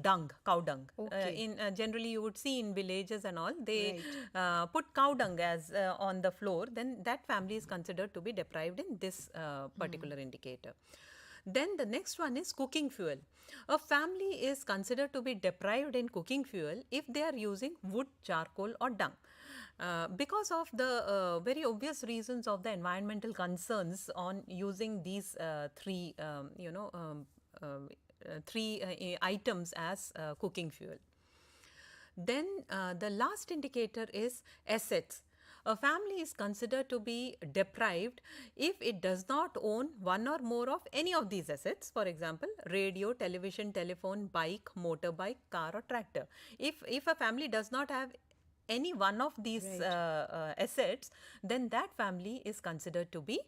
S6: dung, cow dung. Okay. Generally you would see in villages and all, they put cow dung as on the floor, then that family is considered to be deprived in this particular indicator. Then the next one is cooking fuel. A family is considered to be deprived in cooking fuel if they are using wood, charcoal or dung. Because of the very obvious reasons of the environmental concerns on using these three items as cooking fuel. Then the last indicator is assets. A family is considered to be deprived if it does not own one or more of any of these assets. For example, radio, television, telephone, bike, motorbike, car or tractor. If a family does not have any one of these assets, then that family is considered to be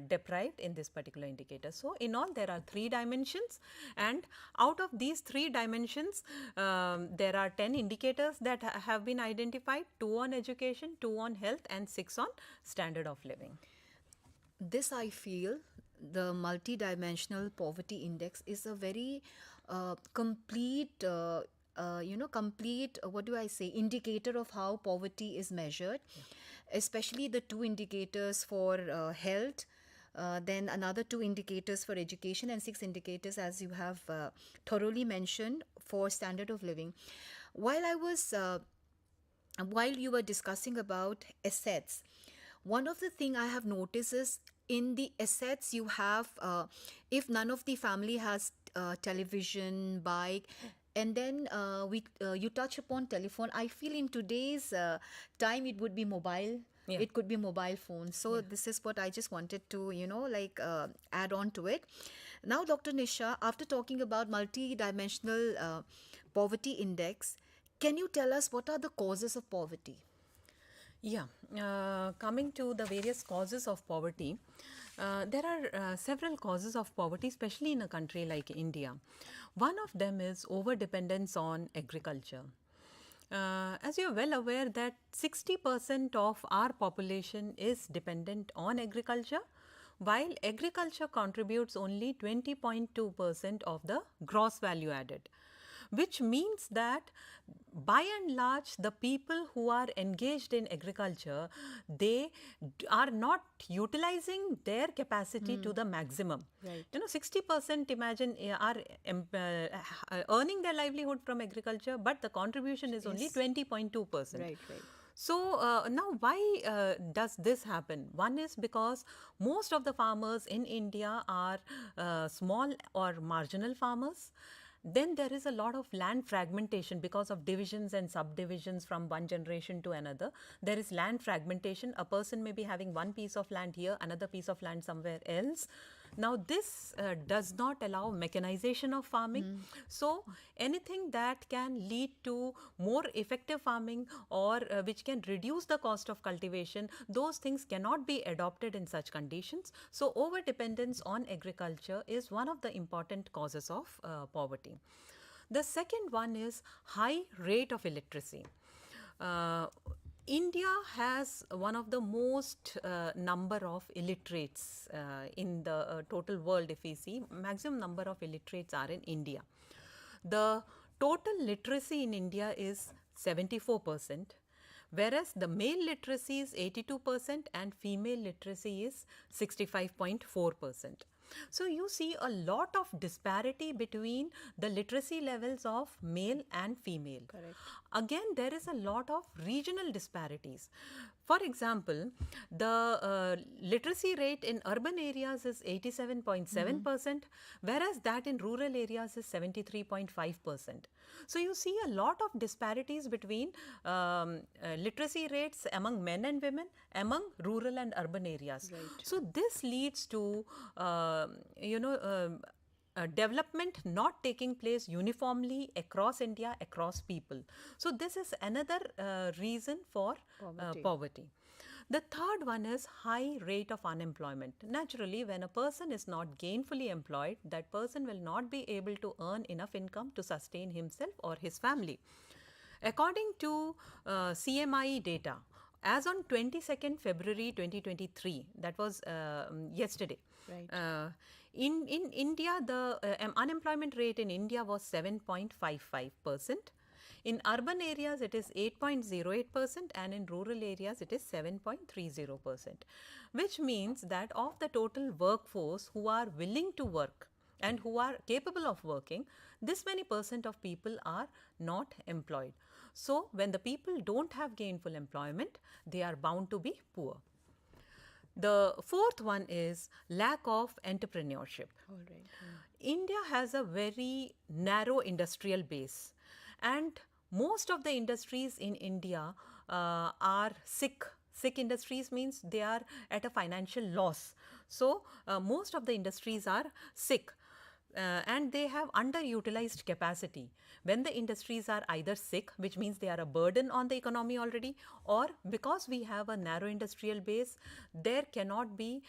S6: deprived in this particular indicator. So, in all there are 3 dimensions, and out of these 3 dimensions there are 10 indicators that have been identified, 2 on education, 2 on health and 6 on standard of living.
S5: This, I feel, the multidimensional poverty index is a very complete indicator of how poverty is measured, especially the 2 indicators for health, then another 2 indicators for education, and 6 indicators, as you have thoroughly mentioned, for standard of living. While you were discussing about assets, one of the thing I have noticed is in the assets you have, if none of the family has television, bike, and then you touch upon telephone, I feel in today's time it would be mobile.
S6: Yeah.
S5: It could be mobile phone. So this is what I just wanted to, add on to it. Now, Dr. Nisha, after talking about multi-dimensional poverty index, can you tell us what are the causes of poverty?
S6: Yeah, coming to the various causes of poverty, there are several causes of poverty, especially in a country like India. One of them is over-dependence on agriculture. As you are well aware that 60% of our population is dependent on agriculture, while agriculture contributes only 20.2% of the gross value added, which means that by and large the people who are engaged in agriculture, they are not utilizing their capacity to the maximum.
S5: Right.
S6: 60% imagine are earning their livelihood from agriculture, but the contribution is only 20.2%.
S5: Right.
S6: So now why does this happen? One is because most of the farmers in India are small or marginal farmers. Then there is a lot of land fragmentation because of divisions and subdivisions from one generation to another. There is land fragmentation. A person may be having one piece of land here, another piece of land somewhere else. Now this does not allow mechanization of farming. So anything that can lead to more effective farming or which can reduce the cost of cultivation, those things cannot be adopted in such conditions. So over dependence on agriculture is one of the important causes of poverty. The second one is high rate of illiteracy. India has one of the most number of illiterates in the total world. If we see, maximum number of illiterates are in India. The total literacy in India is 74%, whereas the male literacy is 82% and female literacy is 65.4%. So you see a lot of disparity between the literacy levels of male and female.
S5: Correct.
S6: Again, there is a lot of regional disparities. For example, the literacy rate in urban areas is 87.7%, whereas that in rural areas is 73.5%. So you see a lot of disparities between literacy rates among men and women among rural and urban areas.
S5: Right.
S6: So this leads to development not taking place uniformly across India, across people. So this is another reason for poverty. The third one is high rate of unemployment. Naturally, when a person is not gainfully employed, that person will not be able to earn enough income to sustain himself or his family. According to CMI data, as on 22nd February 2023, that was yesterday,
S5: Right.
S6: in India, the unemployment rate in India was 7.55%. In urban areas, it is 8.08% and in rural areas, it is 7.30%, which means that of the total workforce who are willing to work and who are capable of working, this many percent of people are not employed. So, when the people don't have gainful employment, they are bound to be poor. The fourth one is lack of entrepreneurship. India has a very narrow industrial base, and most of the industries in India are sick. Sick industries means they are at a financial loss. So, most of the industries are sick. And they have underutilized capacity. When the industries are either sick, which means they are a burden on the economy already, or because we have a narrow industrial base, there cannot be,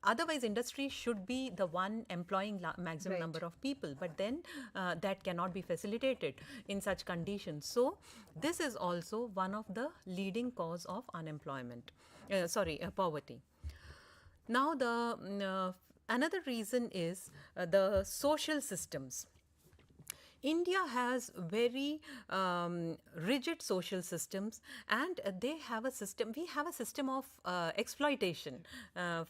S6: otherwise industry should be the one employing maximum number of people, but then that cannot be facilitated in such conditions. So, this is also one of the leading cause of unemployment, poverty. Now, the another reason is the social systems. India has very rigid social systems, and they have a system. We have a system of exploitation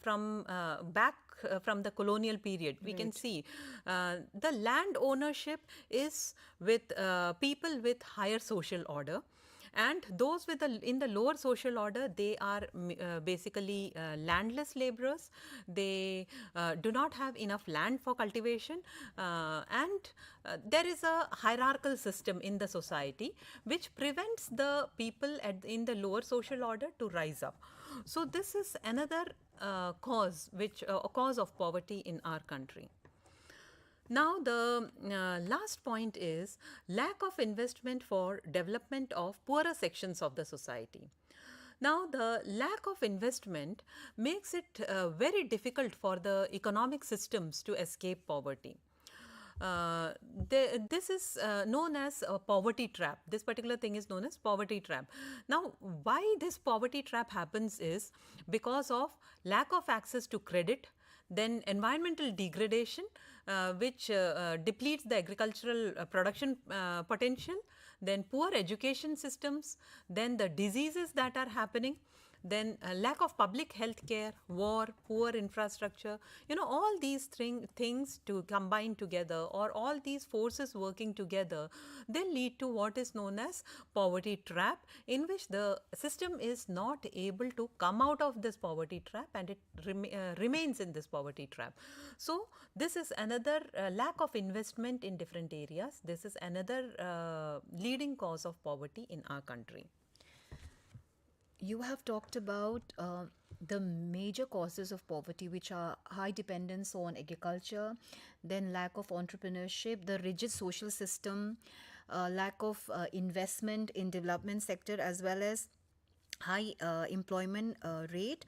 S6: from back from the colonial period. We can see the land ownership is with people with higher social order. And those with in the lower social order, they are basically landless laborers. They do not have enough land for cultivation, and there is a hierarchical system in the society which prevents the people in the lower social order to rise up. So this is another cause of poverty in our country. Now, the last point is lack of investment for development of poorer sections of the society. Now, the lack of investment makes it very difficult for the economic systems to escape poverty. This is known as a poverty trap. This particular thing is known as poverty trap. Now, why this poverty trap happens is because of lack of access to credit, then environmental degradation, which depletes the agricultural production potential, then poor education systems, then the diseases that are happening, then lack of public health care, war, poor infrastructure, all these things to combine together, or all these forces working together, they lead to what is known as poverty trap, in which the system is not able to come out of this poverty trap, and it remains in this poverty trap. So, this is another lack of investment in different areas. This is another leading cause of poverty in our country.
S5: You have talked about the major causes of poverty, which are high dependence on agriculture, then lack of entrepreneurship, the rigid social system, lack of investment in development sector, as well as high employment rate.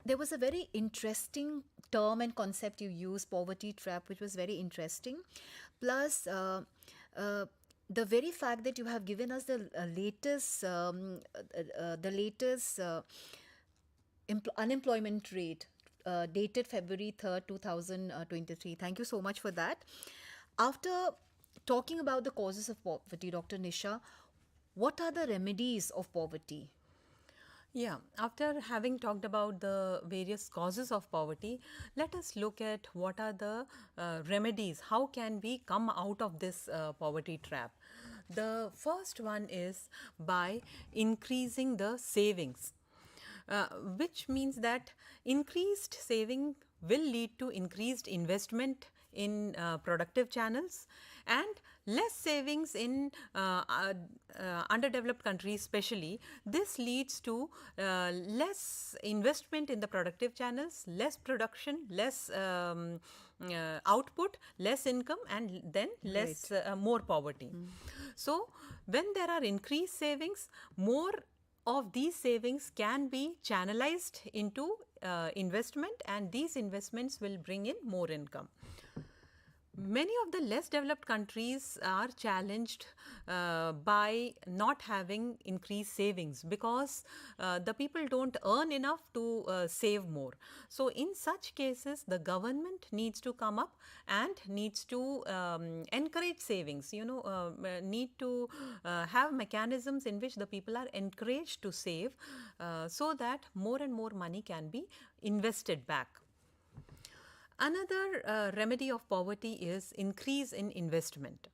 S5: There was a very interesting term and concept you used, poverty trap, which was very interesting. Plus, the very fact that you have given us the latest unemployment rate dated February 3rd, 2023. Thank you so much for that. After talking about the causes of poverty, Dr. Nisha, what are the remedies of poverty?
S6: Yeah, after having talked about the various causes of poverty, let us look at what are the remedies. How can we come out of this poverty trap? The first one is by increasing the savings, which means that increased saving will lead to increased investment in productive channels, and less savings in underdeveloped countries especially. This leads to less investment in the productive channels, less production, less output, less income, and then less more poverty. So, when there are increased savings, more of these savings can be channelized into investment, and these investments will bring in more income. Many of the less developed countries are challenged by not having increased savings because the people don't earn enough to save more. So, in such cases, the government needs to come up and needs to encourage savings, need to have mechanisms in which the people are encouraged to save so that more and more money can be invested back. Another remedy of poverty is increase in investment.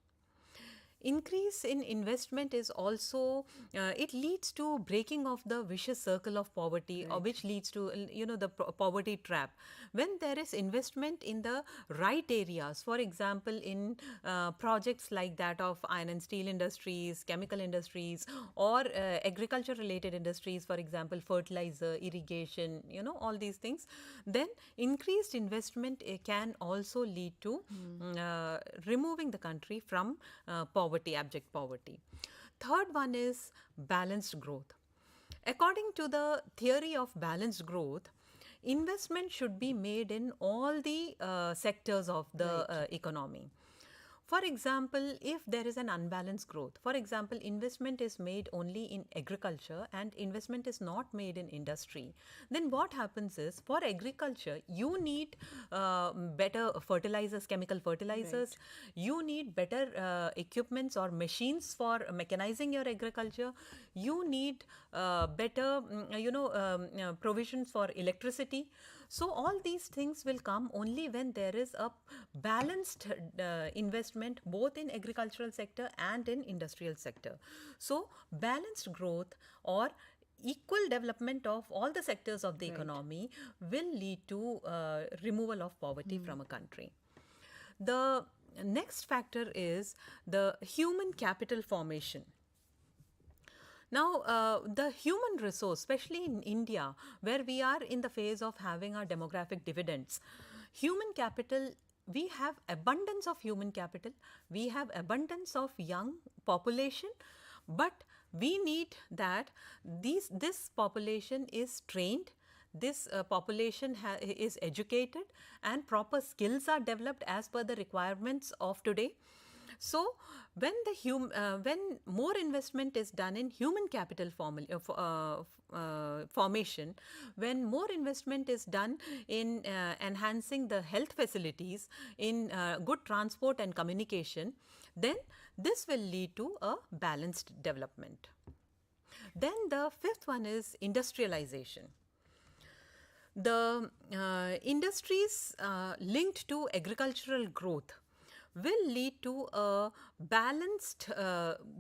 S6: Increase in investment is also it leads to breaking of the vicious circle of poverty, or which leads to the poverty trap. When there is investment in the right areas, for example in projects like that of iron and steel industries, chemical industries, or agriculture related industries, for example fertilizer, irrigation, all these things, then increased investment can also lead to removing the country from poverty, abject poverty. Third one is balanced growth. According to the theory of balanced growth, investment should be made in all the sectors of the economy. For example, if there is an unbalanced growth, for example, investment is made only in agriculture and investment is not made in industry, then what happens is, for agriculture, you need better fertilizers, chemical fertilizers, you need better equipments or machines for mechanizing your agriculture, you need better, provisions for electricity. So, all these things will come only when there is a balanced investment both in agricultural sector and in industrial sector. So, balanced growth or equal development of all the sectors of the economy will lead to removal of poverty from a country. The next factor is the human capital formation. Now, the human resource, especially in India, where we are in the phase of having our demographic dividends, human capital, we have abundance of human capital, we have abundance of young population, but we need that this population is trained, this population is educated, and proper skills are developed as per the requirements of today. So, when when more investment is done in human capital formation, when more investment is done in enhancing the health facilities, in good transport and communication, then this will lead to a balanced development. Then the fifth one is industrialization. The industries linked to agricultural growth will lead to a balanced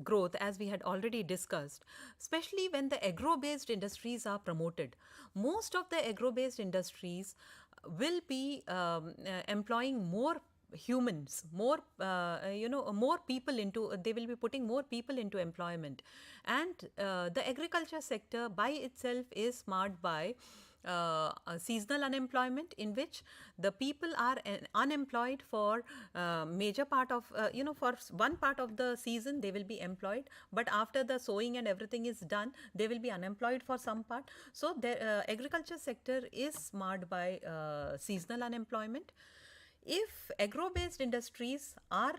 S6: growth, as we had already discussed, especially when the agro-based industries are promoted. Most of the agro-based industries will be employing more humans, more more people into, they will be putting more people into employment, and the agriculture sector by itself is marred by seasonal unemployment, in which the people are unemployed for major part of, for one part of the season they will be employed, but after the sowing and everything is done, they will be unemployed for some part. So, the agriculture sector is marred by seasonal unemployment. If agro-based industries are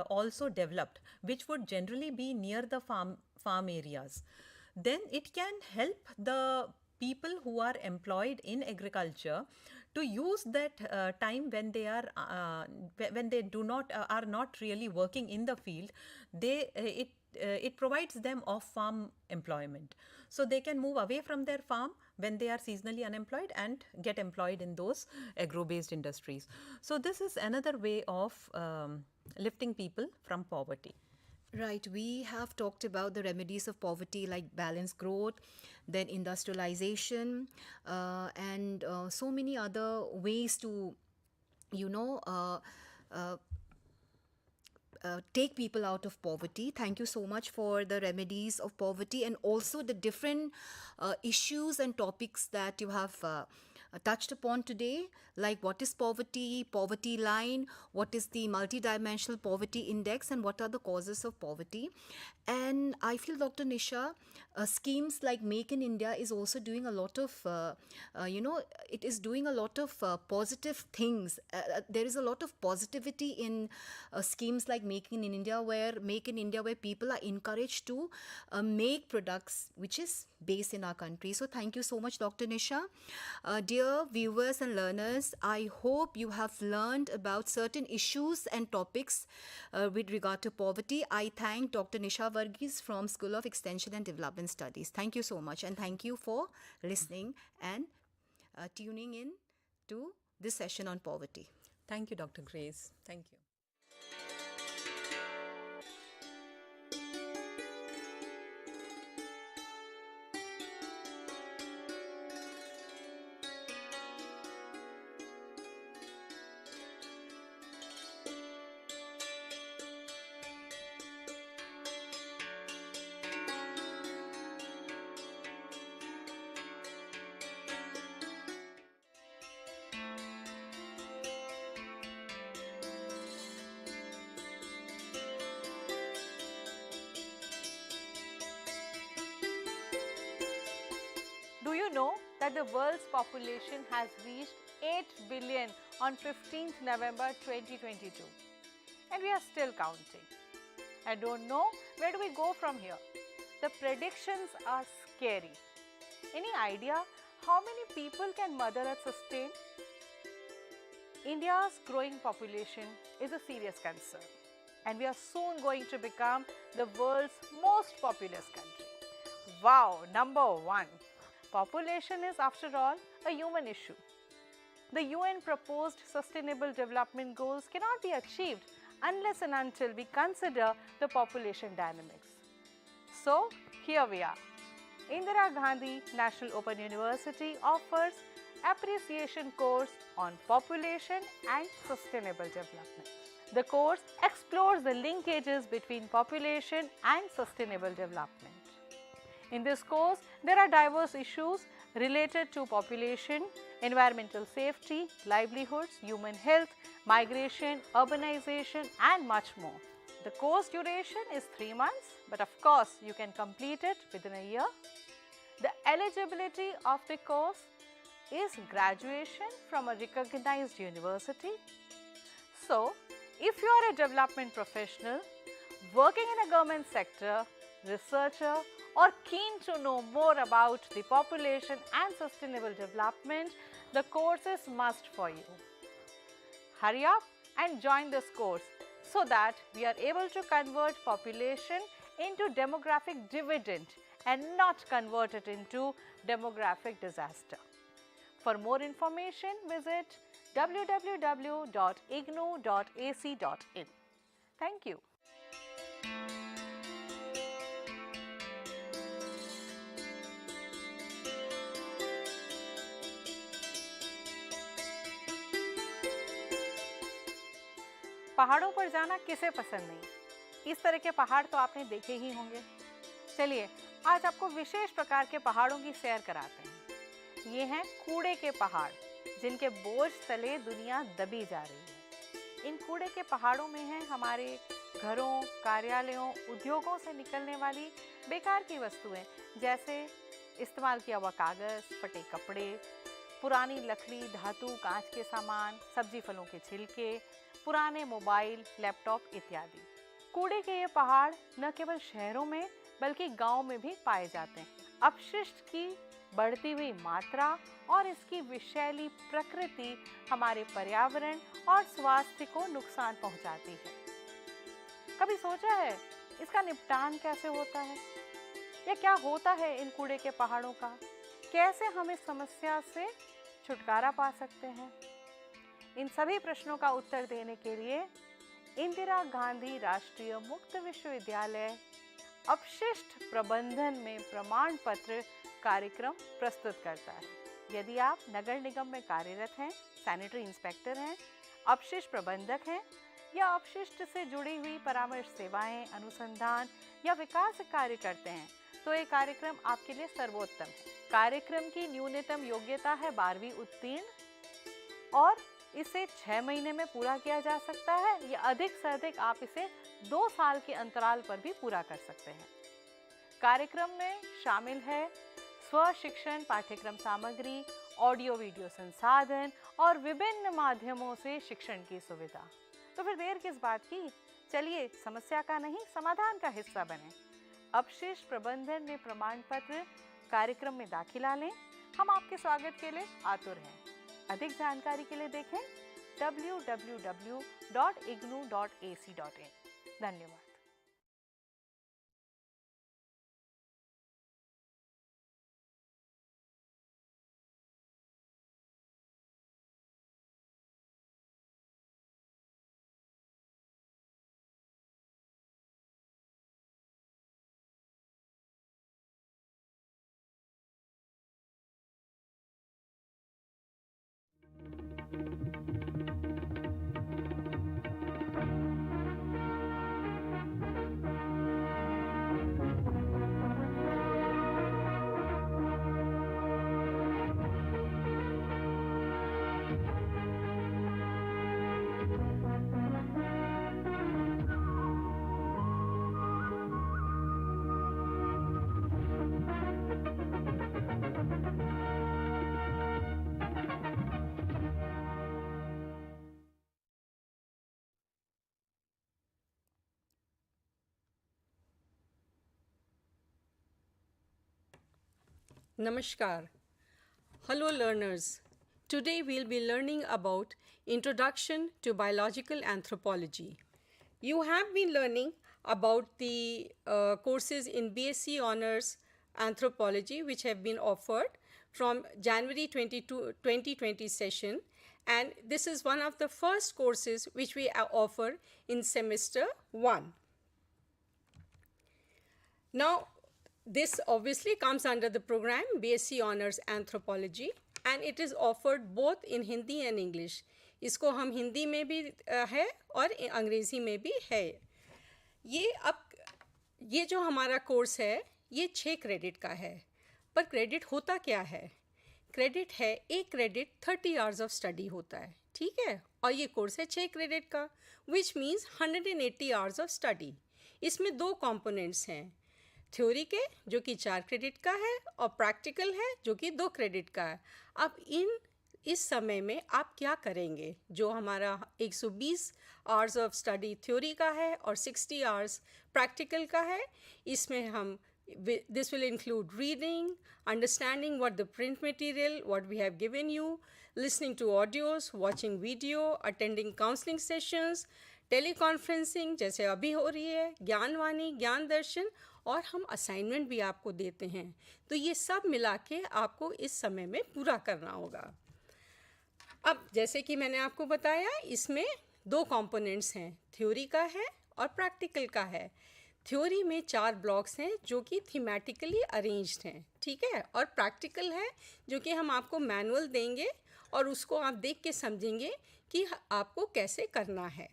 S6: also developed, which would generally be near the farm areas, then it can help the people who are employed in agriculture to use that time when they are are not really working in the field. It provides them off-farm employment, so they can move away from their farm when they are seasonally unemployed and get employed in those agro-based industries. So this is another way of lifting people from poverty.
S5: Right, we have talked about the remedies of poverty like balanced growth, then industrialization, and so many other ways to, take people out of poverty. Thank you so much for the remedies of poverty and also the different issues and topics that you have touched upon today, like what is poverty, poverty line, what is the multidimensional poverty index, and what are the causes of poverty. And I feel, Dr. Nisha, schemes like Make in India is also doing a lot of, it is doing a lot of positive things. There is a lot of positivity in schemes like Make in India, where people are encouraged to make products which is based in our country. So thank you so much, Dr. Nisha. Dear viewers and learners, I hope you have learned about certain issues and topics with regard to poverty. I thank Dr. Nisha Varghese from School of Extension and Development Studies. Thank you so much, and thank you for listening and tuning in to this session on poverty.
S6: Thank you, Dr. Grace. Thank you.
S7: Do you know that the world's population has reached 8 billion on 15th November 2022? And we are still counting. I don't know where do we go from here. The predictions are scary. Any idea how many people can Mother Earth sustain? India's growing population is a serious concern, and we are soon going to become the world's most populous country. Wow, number one. Population is, after all, a human issue. The UN proposed Sustainable Development Goals cannot be achieved unless and until we consider the population dynamics. So, here we are. Indira Gandhi National Open University offers appreciation course on population and sustainable development. The course explores the linkages between population and sustainable development. In this course, there are diverse issues related to population, environmental safety, livelihoods, human health, migration, urbanization, and much more. The course duration is 3 months, but of course, you can complete it within a year. The eligibility of the course is graduation from a recognized university. So, if you are a development professional, working in a government sector, researcher, or keen to know more about the population and sustainable development, the course is must for you. Hurry up and join this course so that we are able to convert population into demographic dividend and not convert it into demographic disaster. For more information, visit www.ignou.ac.in. Thank you. पहाड़ों पर जाना किसे पसंद नहीं? इस तरह के पहाड़ तो आपने देखे ही होंगे। चलिए, आज आपको विशेष प्रकार के पहाड़ों की सैर कराते हैं। ये हैं कूड़े के पहाड़, जिनके बोझ तले दुनिया दबी जा रही है। इन कूड़े के पहाड़ों में हैं हमारे घरों, कार्यालयों, उद्योगों से निकलने वाली बेकार की वस्तुएं, जैसे इस्तेमाल किया हुआ कागज़, फटे कपड़े, पुरानी लकड़ी, धातु, कांच के सामान, सब्जी फलों के छिलके, पुराने मोबाइल, लैपटॉप इत्यादि। कूड़े के ये पहाड़ न केवल शहरों में बल्कि गांव में भी पाए जाते हैं। अपशिष्ट की बढ़ती हुई मात्रा और इसकी विषैली प्रकृति हमारे पर्यावरण और स्वास्थ्य को नुकसान पहुंचाती है। कभी सोचा है इसका निपटान कैसे होता है, या क्या होता है इन कूड़े के पहाड़ों का? कैसे हम इस समस्या से छुटकारा पा सकते हैं? इन सभी प्रश्नों का उत्तर देने के लिए इंदिरा गांधी राष्ट्रीय मुक्त विश्वविद्यालय अपशिष्ट प्रबंधन में प्रमाण पत्र कार्यक्रम प्रस्तुत करता है। यदि आप नगर निगम में कार्यरत हैं, सैनिटरी इंस्पेक्टर हैं, अपशिष्ट प्रबंधक हैं या अपशिष्ट से जुड़ी हुई परामर्श सेवाएं, अनुसंधान या विकास कार्य करते हैं, तो ये कार्यक्रम आपके लिए सर्वोत्तम है। कार्यक्रम की न्यूनतम योग्यता है 12वीं उत्तीर्ण और इसे 6 महीने में पूरा किया जा सकता है या अधिक से अधिक आप इसे 2 साल के अंतराल पर भी पूरा कर सकते हैं। कार्यक्रम में शामिल है स्व शिक्षण पाठ्यक्रम सामग्री, ऑडियो वीडियो संसाधन और विभिन्न माध्यमों से शिक्षण की सुविधा। तो फिर देर किस बात की, चलिए समस्या का नहीं समाधान का हिस्सा बने। अपशिष्ट प्रबंधन में प्रमाण पत्र कार्यक्रम में दाखिला लें। हम आपके स्वागत के लिए आतुर हैं। अधिक जानकारी के लिए देखें www.ignou.ac.in। धन्यवाद।
S8: Namaskar. Hello learners. Today we'll be learning about Introduction to Biological Anthropology. You have been learning about the courses in BSc Honors Anthropology which have been offered from January 2020 session, and this is one of the first courses which we offer in semester 1. Now, this obviously comes under the program BSc Honors Anthropology and it is offered both in Hindi and English. इसको हम हिंदी में भी है और अंग्रेज़ी में भी है। ये जो हमारा कोर्स है ये 6 क्रेडिट का है, पर क्रेडिट होता क्या है? क्रेडिट है, एक क्रेडिट 30 आवर्स ऑफ स्टडी होता है, ठीक है, और ये कोर्स है 6 क्रेडिट का, which means 180 hours of study. इसमें 2 कंपोनेंट्स हैं, थ्योरी के जो कि 4 क्रेडिट का है और प्रैक्टिकल है जो कि 2 क्रेडिट का है। अब इस समय में आप क्या करेंगे? जो हमारा 120 आवर्स ऑफ स्टडी थ्योरी का है और 60 आवर्स प्रैक्टिकल का है, इसमें हम this will include reading, understanding what the print material, what we have given you, listening to audios, watching video, attending counseling sessions, teleconferencing जैसे अभी हो रही है, ज्ञानवाणी, ज्ञान दर्शन, और हम असाइनमेंट भी आपको देते हैं। तो ये सब मिला के आपको इस समय में पूरा करना होगा। अब जैसे कि मैंने आपको बताया, इसमें 2 कंपोनेंट्स हैं, थ्योरी का है और प्रैक्टिकल का है। थ्योरी में 4 ब्लॉक्स हैं जो कि थीमेटिकली अरेंज्ड हैं, ठीक है, और प्रैक्टिकल है जो कि हम आपको मैनुअल देंगे और उसको आप देख के समझेंगे कि आपको कैसे करना है।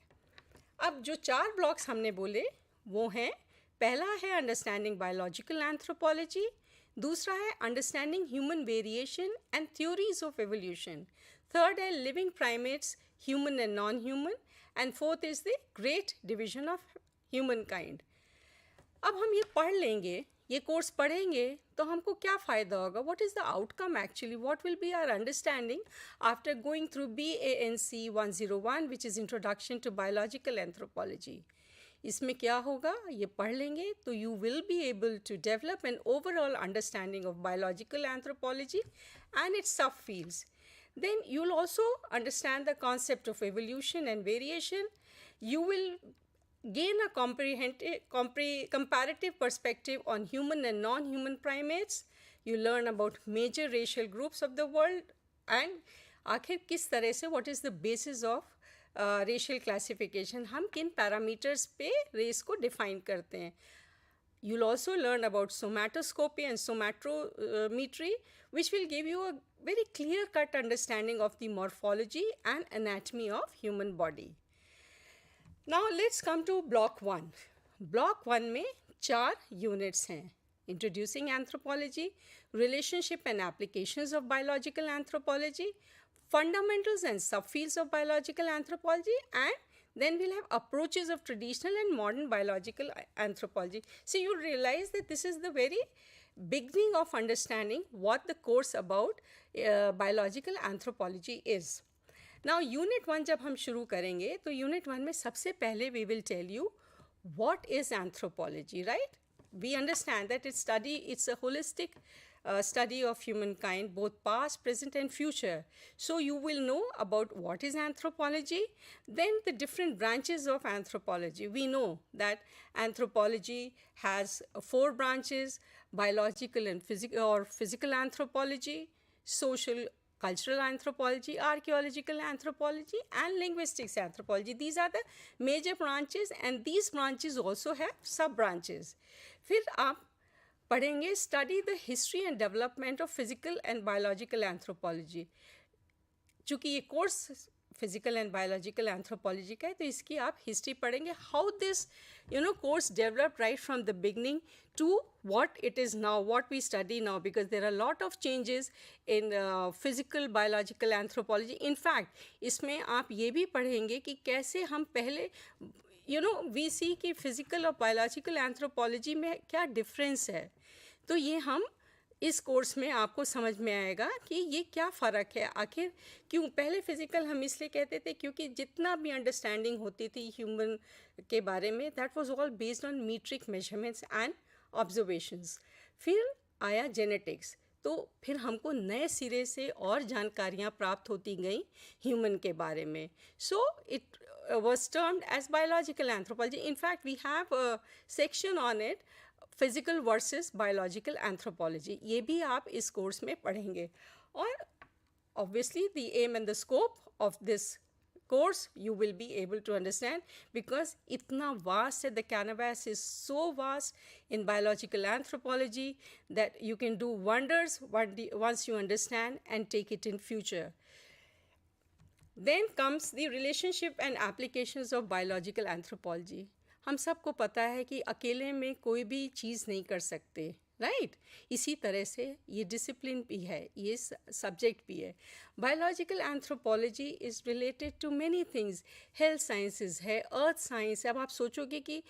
S8: अब जो 4 ब्लॉक्स हमने बोले वो हैं, पहला है अंडरस्टैंडिंग बायोलॉजिकल एंथ्रोपोलॉजी, दूसरा है understanding human variation and theories of evolution, third है living primates, human and non human, and fourth is the great division of humankind. अब हम ये पढ़ लेंगे, ये कोर्स पढ़ेंगे तो हमको क्या फ़ायदा होगा? What is the outcome actually? What will be our understanding after going through BANC 101 which is introduction to biological anthropology. इसमें क्या होगा? ये पढ़ लेंगे तो you will be able to develop an overall understanding of biological anthropology and its subfields. Then you'll also understand the concept of evolution and variation. You will gain a comparative perspective on human and non-human primates. You learn about major racial groups of the world and आखिर किस तरह से what is the basis of racial classification, हम किन parameters पे race को define करते हैं. You'll also learn about somatoscopy and somatometry, which will give you a very clear-cut understanding of the morphology and anatomy of human body. Now let's come to block 1. Block 1 में 4 units हैं. introducing anthropology, relationship and applications of biological anthropology, fundamentals and subfields of biological anthropology, and then we'll have approaches of traditional and modern biological anthropology. So you realize that this is the very beginning of understanding what the course about biological anthropology is. Now unit 1 जब हम शुरू करेंगे तो unit 1 में सबसे पहले we will tell you what is anthropology, right? We understand that it's a holistic study of humankind, both past, present and future. So you will know about what is anthropology, then the different branches of anthropology. We know that anthropology has 4 branches: biological and physical anthropology, social cultural anthropology, archaeological anthropology, and linguistics anthropology. These are the major branches, and these branches also have sub branches. फिर आप पढ़ेंगे study the history and development of physical and biological anthropology. चूँकि ये course physical and biological anthropology का है तो इसकी आप हिस्ट्री पढ़ेंगे, how this course develop right from the beginning to what it is now, what we study now, because there are a lot of changes in physical biological anthropology. In fact, इसमें आप ये भी पढ़ेंगे कि कैसे हम पहले we see कि physical और biological anthropology में क्या difference है. तो ये हम इस कोर्स में आपको समझ में आएगा कि ये क्या फ़र्क है. आखिर क्यों पहले फिज़िकल हम इसलिए कहते थे क्योंकि जितना भी अंडरस्टैंडिंग होती थी ह्यूमन के बारे में, that was all based on metric measurements and observations. फिर आया जेनेटिक्स, तो फिर हमको नए सिरे से और जानकारियाँ प्राप्त होती गई ह्यूमन के बारे में. So it was termed as biological anthropology. In fact, we have a section on it, physical versus biological anthropology. ये भी आप इस कोर्स में पढ़ेंगे. और obviously the aim and the scope of this course you will be able to understand, because इतना vast है, the canvas is so vast in biological anthropology that you can do wonders once you understand and take it in future. Then comes the relationship and applications of biological anthropology. हम सबको पता है कि अकेले में कोई भी चीज़ नहीं कर सकते, राइट? इसी तरह से ये डिसिप्लिन भी है, ये सब्जेक्ट भी है. Biological anthropology is related to many things. Health sciences है, अर्थ साइंस है. अब आप सोचोगे कि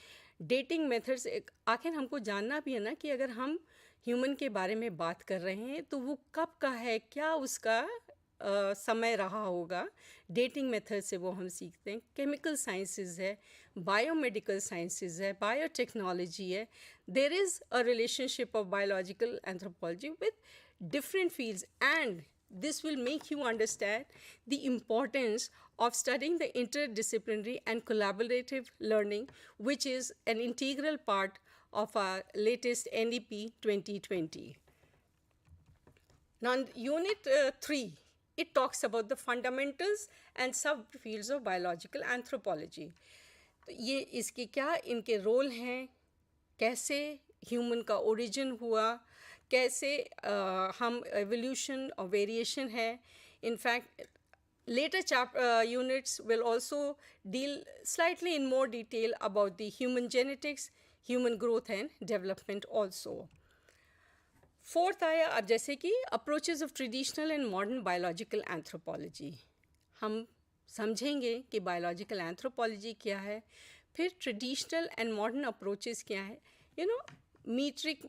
S8: डेटिंग मेथड्स, आखिर हमको जानना भी है ना कि अगर हम ह्यूमन के बारे में बात कर रहे हैं तो वो कब का है, क्या उसका समय रहा होगा. डेटिंग मेथड से वो हम सीखते हैं. केमिकल साइंसेस है, बायोमेडिकल साइंसेस है, बायोटेक्नोलॉजी है. There is a relationship of biological anthropology with different fields, and this will make you understand the importance of studying the interdisciplinary and collaborative learning, which is an integral part of our latest NEP 2020. Now, Unit 3, it talks about the fundamentals and subfields of biological anthropology. तो ये इसके क्या इनके role हैं, कैसे human का origin हुआ, कैसे हम एवोल्यूशन और वेरिएशन है. In fact later units will also deal slightly in more detail about the human genetics, human growth and development also. Fourth आया अब जैसे कि approaches of traditional and modern biological anthropology. हम समझेंगे कि biological anthropology क्या है, फिर traditional and modern approaches क्या है. मीट्रिक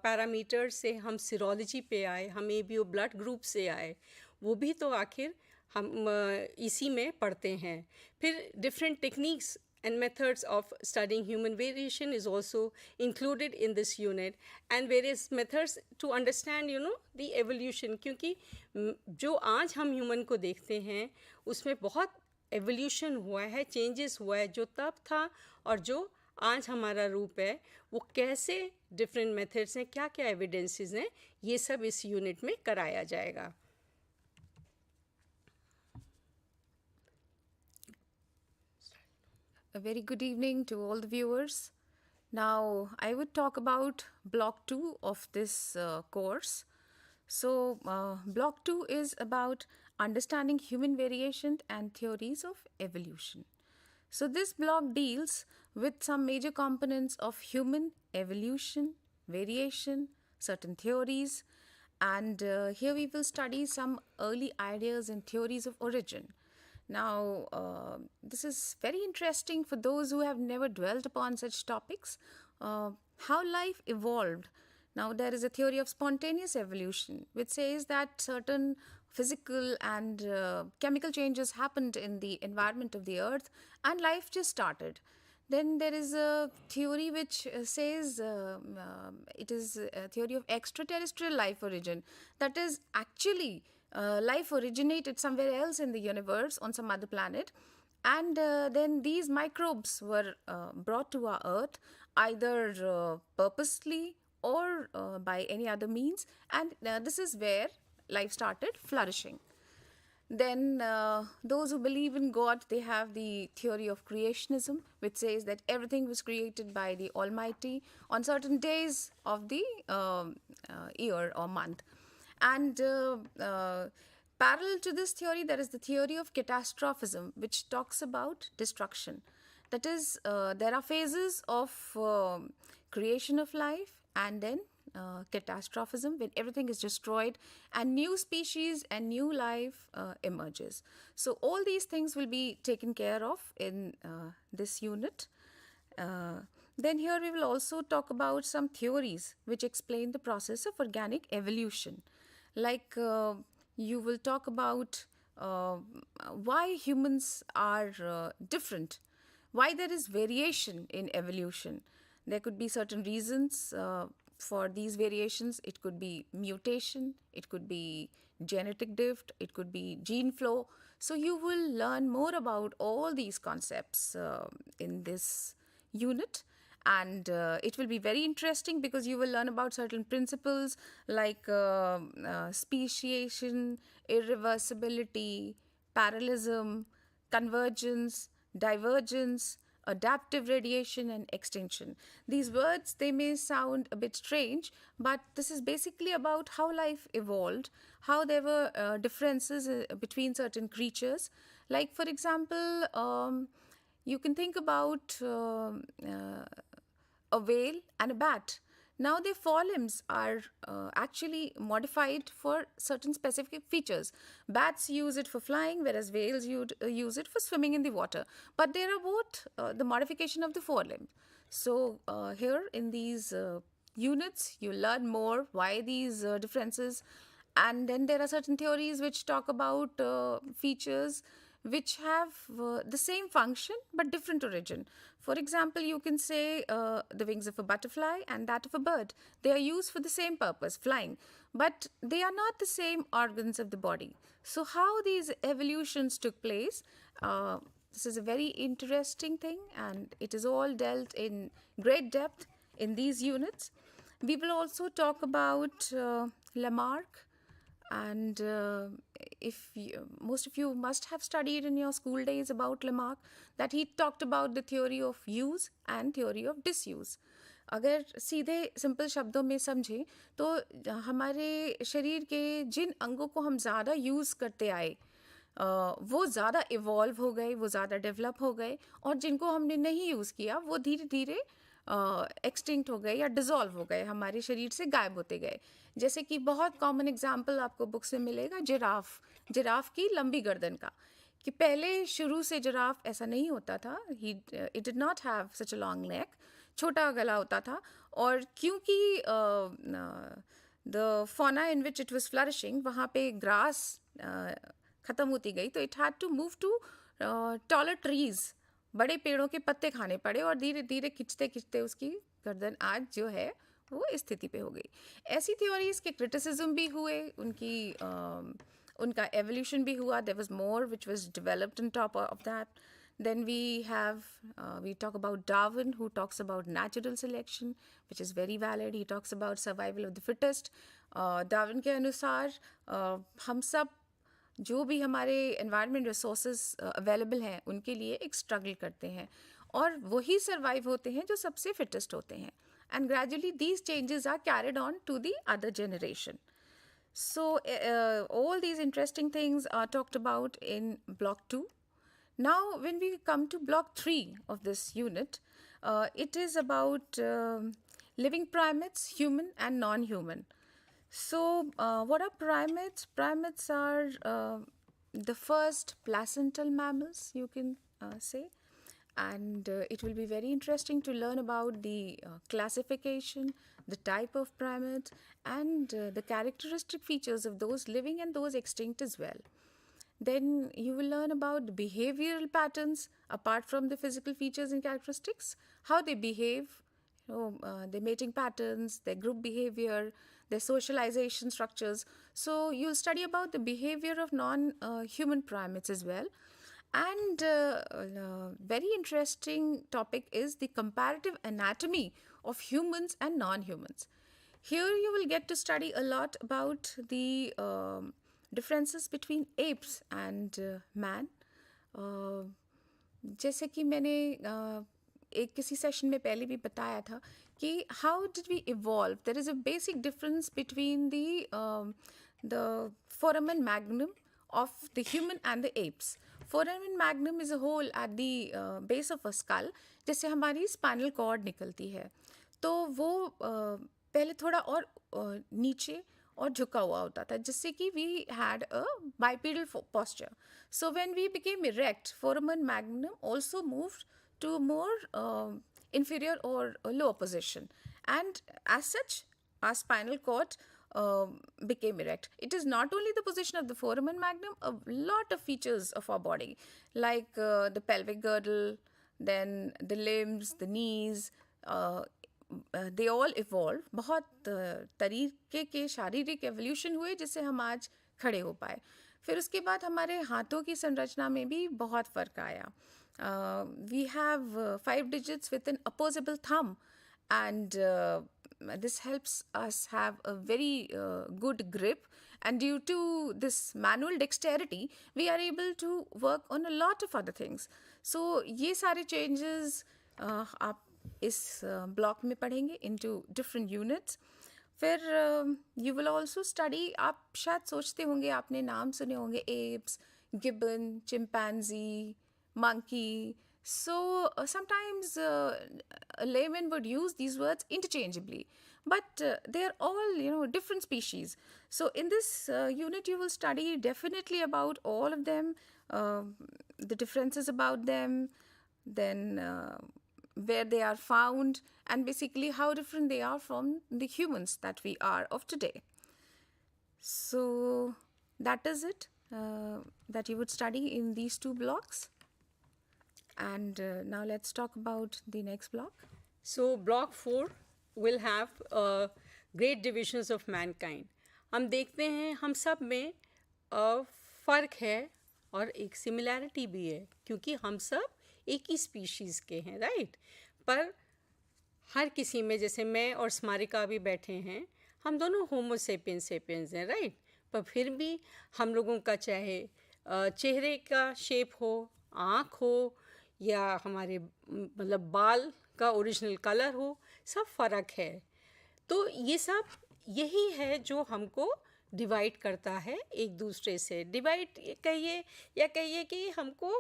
S8: पैरामीटर से हम सीरोलॉजी पे आए, हम ABO ब्लड ग्रुप से आए, वो भी तो आखिर हम इसी में पढ़ते हैं. फिर different techniques and methods of studying human variation is also included in this unit, and various methods to understand the evolution. क्योंकि जो आज हम ह्यूमन को देखते हैं उसमें बहुत एवोल्यूशन हुआ है, चेंजेस हुआ है. जो तब था और जो आज हमारा रूप है वो कैसे डिफरेंट मेथड्स हैं, क्या क्या एविडेंसेस हैं, ये सब इस यूनिट में कराया जाएगा.
S5: A very good evening to all the viewers. Now, I would talk about Block 2 of this course. So, Block 2 is about understanding human variation and theories of evolution. So this block deals with some major components of human evolution, variation, certain theories, and here we will study some early ideas and theories of origin. Now, this is very interesting for those who have never dwelt upon such topics. How life evolved. Now, there is a theory of spontaneous evolution, which says that certain physical and chemical changes happened in the environment of the earth and life just started. Then there is a theory which says it is a theory of extraterrestrial life origin. That is, actually, life originated somewhere else in the universe on some other planet. And then these microbes were brought to our earth either purposely or by any other means. And this is where life started flourishing. Then those who believe in God, they have the theory of creationism, which says that everything was created by the Almighty on certain days of the year or month. And parallel to this theory, there is the theory of catastrophism, which talks about destruction. That is, there are phases of creation of life and then catastrophism, when everything is destroyed and new species and new life emerges. So all these things will be taken care of in this unit. Then here we will also talk about some theories which explain the process of organic evolution. Like you will talk about why humans are different, why there is variation in evolution. There could be certain reasons for these variations. It could be mutation, it could be genetic drift, it could be gene flow. So you will learn more about all these concepts in this unit. And it will be very interesting because you will learn about certain principles like speciation, irreversibility, parallelism, convergence, divergence, adaptive radiation, and extinction. These words, they may sound a bit strange, but this is basically about how life evolved, how there were differences between certain creatures. Like, for example, you can think about a whale and a bat. Now their forelimbs are actually modified for certain specific features. Bats use it for flying, whereas whales use it for swimming in the water. But they are both the modification of the forelimb. So here in these units, you learn more why these differences. And then there are certain theories which talk about features which have the same function but different origin. For example, you can say the wings of a butterfly and that of a bird. They are used for the same purpose, flying, but they are not the same organs of the body. So how these evolutions took place, this is a very interesting thing, and it is all dealt in great depth in these units. We will also talk about Lamarck. And most of you must have studied in your school days about Lamarck, that he talked about the theory of use and theory of disuse. अगर सीधे simple शब्दों में समझें तो हमारे शरीर के जिन अंगों को हम ज़्यादा यूज़ करते आए वो ज़्यादा इवॉल्व हो गए, वो ज़्यादा डेवलप हो गए, और जिनको हमने नहीं यूज़ किया वो धीरे धीरे एक्सटिंक्ट हो गए या डिज़ोल्व हो गए, हमारे शरीर से गायब होते गए. जैसे कि बहुत कॉमन एग्जाम्पल आपको बुक से मिलेगा जिराफ की लंबी गर्दन का, कि पहले शुरू से जिराफ ऐसा नहीं होता था. It did not have such a long neck, छोटा गला होता था. और क्योंकि the fauna in which it was flourishing, वहाँ पे ग्रास ख़त्म होती गई, तो it had to move to taller trees, बड़े पेड़ों के पत्ते खाने पड़े, और धीरे धीरे खिंचते खिंचते उसकी गर्दन आज जो है वो इस स्थिति पे हो गई. ऐसी थ्योरीज के क्रिटिसिज्म भी हुए, उनका एवोल्यूशन भी हुआ. There was more which was developed on top of that. Then we talk about Darwin, who talks about natural selection, which is very valid. He talks about survival of the fittest. Darwin के अनुसार हम सब जो भी हमारे environment resources available हैं उनके लिए एक स्ट्रगल करते हैं, और वही सर्वाइव होते हैं जो सबसे फिटेस्ट होते हैं. And gradually these changes are carried on to the other generation. So all these interesting things are talked about in block 2. Now, when we come to block 3 of this unit, it is about living primates, human and non-human. So, what are primates? Primates are the first placental mammals, you can say. And it will be very interesting to learn about the classification, the type of primate, and the characteristic features of those living and those extinct as well. Then you will learn about the behavioral patterns apart from the physical features and characteristics, how they behave, their mating patterns, their group behavior, their socialization structures. So you'll study about the behavior of non-human primates as well. And very interesting topic is the comparative anatomy of humans and non-humans. Here you will get to study a lot about the differences between apes and man. जैसे कि मैंने एक किसी session में पहले भी बताया था कि how did we evolve, there is a basic difference between the foramen magnum of the human and the apes. Foramen magnum is a hole at the base of a skull, जैसे हमारी spinal cord निकलती है, तो वो पहले थोड़ा और नीचे और झुका हुआ होता था, जिससे कि we had a bipedal posture. So when we became erect, foramen magnum also moved to a more inferior or lower position, and as such our spinal cord became erect. It is not only the position of the foramen magnum, a lot of features of our body, like the pelvic girdle, then the limbs, the knees, they all evolved. बहुत तरीके के शारीरिक evolution हुए जिससे हम आज खड़े हो पाए. फिर उसके बाद हमारे हाथों की संरचना में भी बहुत फ़र्क आया. We have 5 digits with an opposable thumb, and this helps us have a very good grip, and due to this manual dexterity we are able to work on a lot of other things. So ये सारे changes आप इस block में पढ़ेंगे into different units. फिर you will also study, आप शायद सोचते होंगे, आपने नाम सुने होंगे, apes, gibbon, chimpanzee, monkey. So sometimes a layman would use these words interchangeably, but they are all different species. So in this unit you will study definitely about all of them, the differences about them, then where they are found, and basically how different they are from the humans that we are of today. So that is it that you would study in these 2 blocks. And now let's talk about the next block.
S8: So block 4 will have great divisions of mankind. हम देखते हैं हम सब में फ़र्क है और एक सिमिलैरिटी भी है, क्योंकि हम सब एक ही स्पीशीज़ के हैं, राइट. पर हर किसी में, जैसे मैं और स्मारिका भी बैठे हैं, हम दोनों होमो सेपियंस हैं, राइट. पर फिर भी हम लोगों का चाहे चेहरे का शेप हो, आँख हो, या हमारे मतलब बाल का ओरिजिनल कलर हो, सब फ़र्क है. तो ये सब यही है जो हमको डिवाइड करता है एक दूसरे से. डिवाइड कहिए या कहिए कि हमको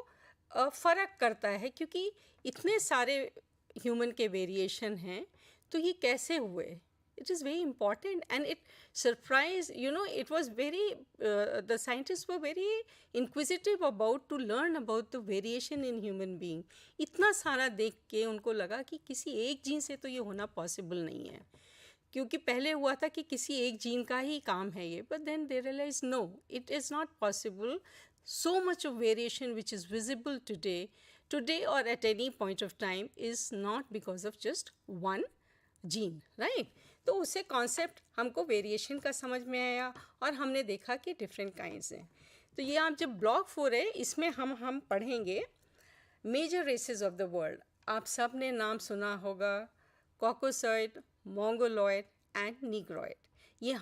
S8: फ़र्क करता है, क्योंकि इतने सारे ह्यूमन के वेरिएशन हैं, तो ये कैसे हुए. It is very important, and it surprised, it was very, the scientists were very inquisitive about to learn about the variation in human being. इतना सारा देख के उनको लगा कि किसी एक जीन से तो ये होना पॉसिबल नहीं है, क्योंकि पहले हुआ था कि किसी एक जीन का ही काम है ये, but then they realized no, it is not possible. So much of variation which is visible today or at any point of time is not because of just one gene, right? तो उससे concept हमको variation का समझ में आया, और हमने देखा कि डिफरेंट काइंड्स हैं. तो ये आप जब ब्लॉक 4 है, इसमें हम पढ़ेंगे major races of the world. आप सब ने नाम सुना होगा, कॉकोसॉइड, मोंगोलॉइड एंड नीग्रॉइड. ये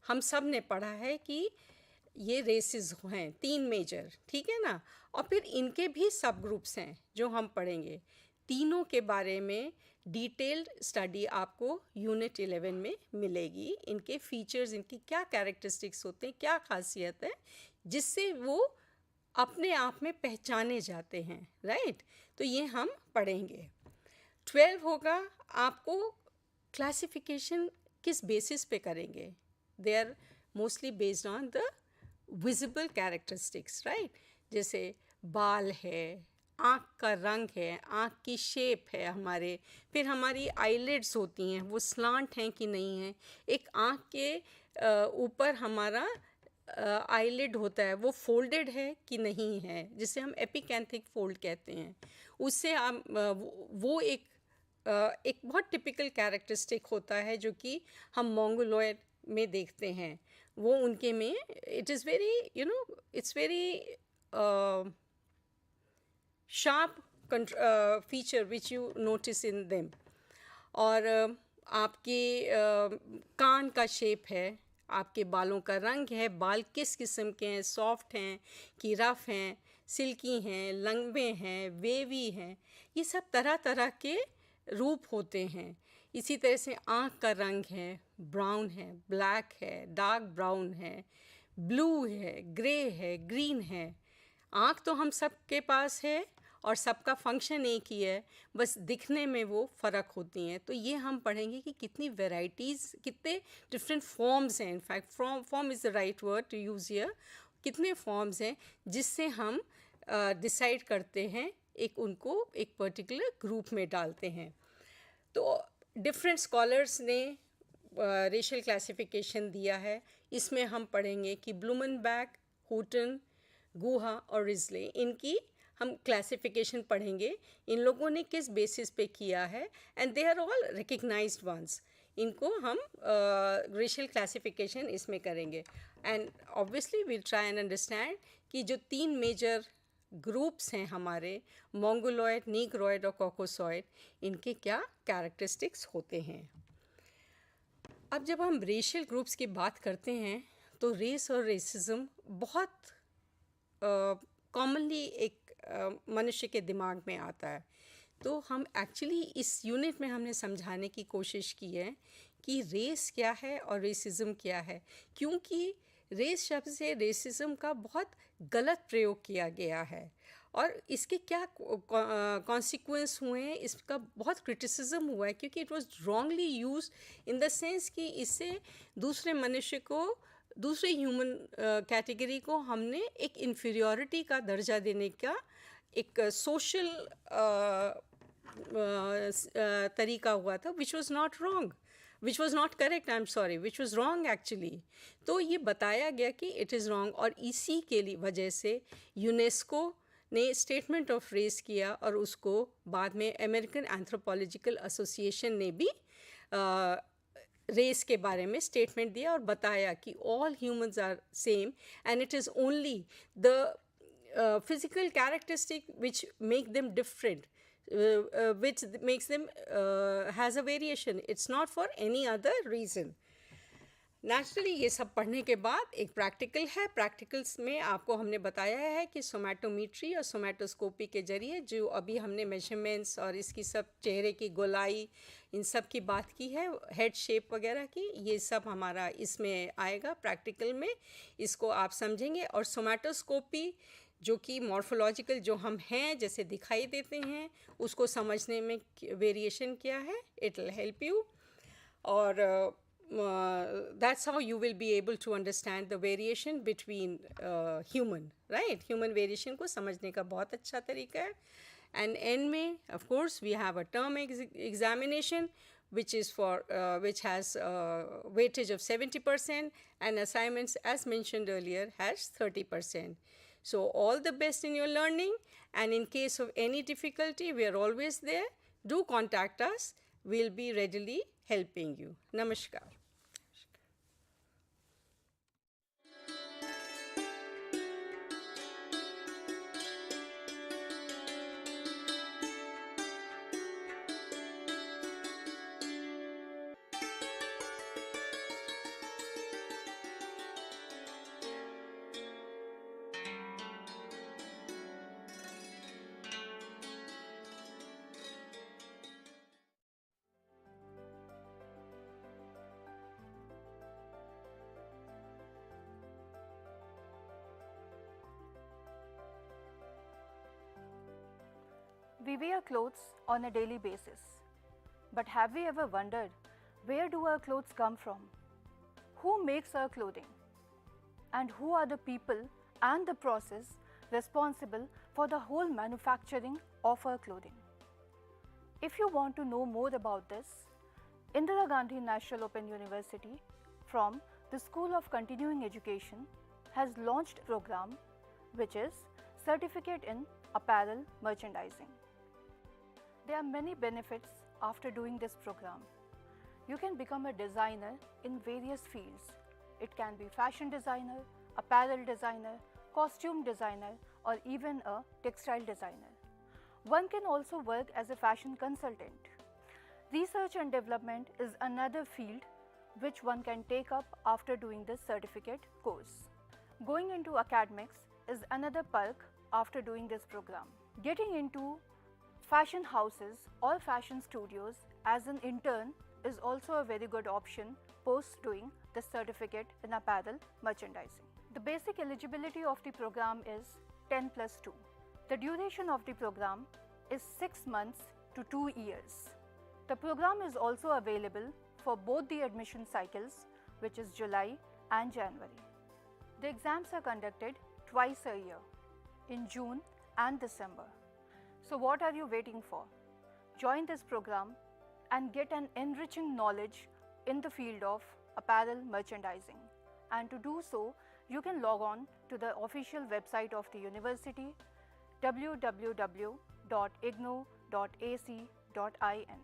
S8: हम सब ने पढ़ा है कि ये रेसेस हैं 3 मेजर, ठीक है ना. और फिर इनके भी सब ग्रुप्स हैं जो हम पढ़ेंगे. तीनों के बारे में डिटेल्ड स्टडी आपको यूनिट 11 में मिलेगी. इनके फीचर्स, इनकी क्या कैरेक्टरिस्टिक्स होते हैं, क्या खासियत है, जिससे वो अपने आप में पहचाने जाते हैं, राइट? तो ये हम पढ़ेंगे। 12 होगा, आपको क्लासिफिकेशन किस बेसिस पे करेंगे? They are mostly based on the visible characteristics, right? जैसे बाल है, आँख का रंग है, आँख की शेप है हमारे, फिर हमारी आईलिड्स होती हैं, वो स्लांट हैं कि नहीं है, एक आँख के ऊपर हमारा आईलिड होता है, वो फोल्डेड है कि नहीं है, जिसे हम एपिकैंथिक फोल्ड कहते हैं। उससे हम वो एक बहुत टिपिकल कैरेक्टरिस्टिक होता है जो कि हम मोंगोलॉयड में देखते हैं। वो उनके में it is very it's very sharp feature which you notice in them. और आपके कान का शेप है, आपके बालों का रंग है, बाल किस किस्म के हैं, सॉफ्ट हैं कि रफ हैं, सिल्की हैं, लंबे हैं, वेवी हैं, ये सब तरह तरह के रूप होते हैं। इसी तरह से आँख का रंग है, ब्राउन है, ब्लैक है, डार्क ब्राउन है, ब्लू है, ग्रे है, ग्रीन है। आँख तो हम सब के पास है और सबका फंक्शन एक ही है, बस दिखने में वो फ़र्क होती हैं। तो ये हम पढ़ेंगे कि कितनी वैराइटीज़, कितने डिफरेंट फॉर्म्स हैं, in fact form is the right word to use here. कितने फॉर्म्स हैं जिससे हम डिसाइड करते हैं, उनको एक पर्टिकुलर ग्रुप में डालते हैं। तो डिफरेंट स्कॉलर्स ने रेशियल क्लासिफिकेशन दिया है। इसमें हम पढ़ेंगे कि ब्लूमेनबैक, हूटन, गुहा और रिजले, इनकी हम क्लासिफिकेशन पढ़ेंगे, इन लोगों ने किस बेसिस पे किया है, and they are all recognized ones. इनको हम रेशियल क्लासिफिकेशन इसमें करेंगे, and obviously will try and understand कि जो 3 मेजर ग्रुप्स हैं हमारे, मोंगोलॉयड, नीग्रॉयड और कॉकोसॉयड, इनके क्या कैरेक्टरिस्टिक्स होते हैं। अब जब हम रेशियल ग्रुप्स की बात करते हैं तो रेस और रेसिज्म बहुत कॉमनली एक मनुष्य के दिमाग में आता है। तो हम एक्चुअली इस यूनिट में हमने समझाने की कोशिश की है कि रेस क्या है और रेसिज्म क्या है, क्योंकि रेस शब्द से रेसिज्म का बहुत गलत प्रयोग किया गया है और इसके क्या कॉन्सिक्वेंस हुए हैं, इसका बहुत क्रिटिसिज्म हुआ है, क्योंकि it was wrongly use in the sense कि इससे दूसरे मनुष्य को, दूसरे ह्यूमन कैटेगरी को हमने एक इन्फीरियॉरिटी का दर्जा देने का एक सोशल तरीका हुआ था, which was not wrong, which was not correct, I am sorry, which was wrong actually. तो ये बताया गया कि इट इज़ रॉन्ग, और इसी के लिए वजह से यूनेस्को ने स्टेटमेंट ऑफ रेस किया और उसको बाद में अमेरिकन एंथ्रोपोलॉजिकल एसोसिएशन ने भी रेस के बारे में स्टेटमेंट दिया और बताया कि all humans are same and it is only the physical characteristic which make them different, which makes them has a variation. It's not for any other reason. Naturally ये सब पढ़ने के बाद एक प्रैक्टिकल है। प्रैक्टिकल्स में आपको हमने बताया है कि सोमैटोमीट्री और सोमैटोस्कोपी के जरिए जो अभी हमने मेजरमेंट्स और इसकी सब चेहरे की गोलाई, इन सब की बात की है, हेड शेप वगैरह की, ये सब हमारा इसमें आएगा प्रैक्टिकल में, इसको आप समझेंगे। और सोमैटोस्कोपी जो कि मॉर्फोलॉजिकल जो हम हैं जैसे दिखाई देते हैं, उसको समझने में वेरिएशन क्या है, इट विल हेल्प यू। और that's how you will be able to understand the variation between human, right? Human variation को समझने का बहुत अच्छा तरीका है। And end में of course we have a term examination which is for which has weightage of 70% and assignments as mentioned earlier has 30%. So all the best in your learning, and in case of any difficulty we are always there. Do contact us, we'll be readily helping you. Namaskar.
S9: We wear clothes on a daily basis. But have we ever wondered, where do our clothes come from? Who makes our clothing? And who are the people and the process responsible for the whole manufacturing of our clothing? If you want to know more about this, Indira Gandhi National Open University from the School of Continuing Education has launched a program which is Certificate in Apparel Merchandising. There are many benefits after doing this program. You can become a designer in various fields. It can be fashion designer, apparel designer, costume designer, or even a textile designer. One can also work as a fashion consultant. Research and development is another field which one can take up after doing this certificate course. Going into academics is another perk after doing this program. Getting into fashion houses or fashion studios as an intern is also a very good option post doing the certificate in apparel merchandising. The basic eligibility of the program is 10+2. The duration of the program is 6 months to 2 years. The program is also available for both the admission cycles, which is July and January. The exams are conducted twice a year, in June and December. So what are you waiting for? Join this program and get an enriching knowledge in the field of apparel merchandising. And to do so, you can log on to the official website of the university, www.ignou.ac.in.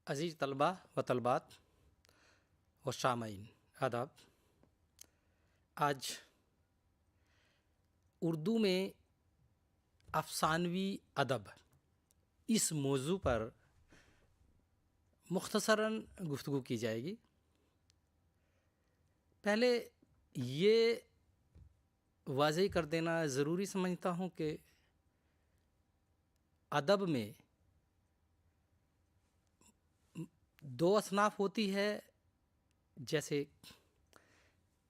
S10: अज़ीज़ तलबा व तलबात व शामीन आदाब। आज उर्दू में अफ़सानवी अदब इस मौजू पर मुख्तसरन गुफ्तगू की जाएगी। पहले ये वाज़ेह कर देना ज़रूरी समझता हूँ कि अदब में दो असनाफ़ होती है, जैसे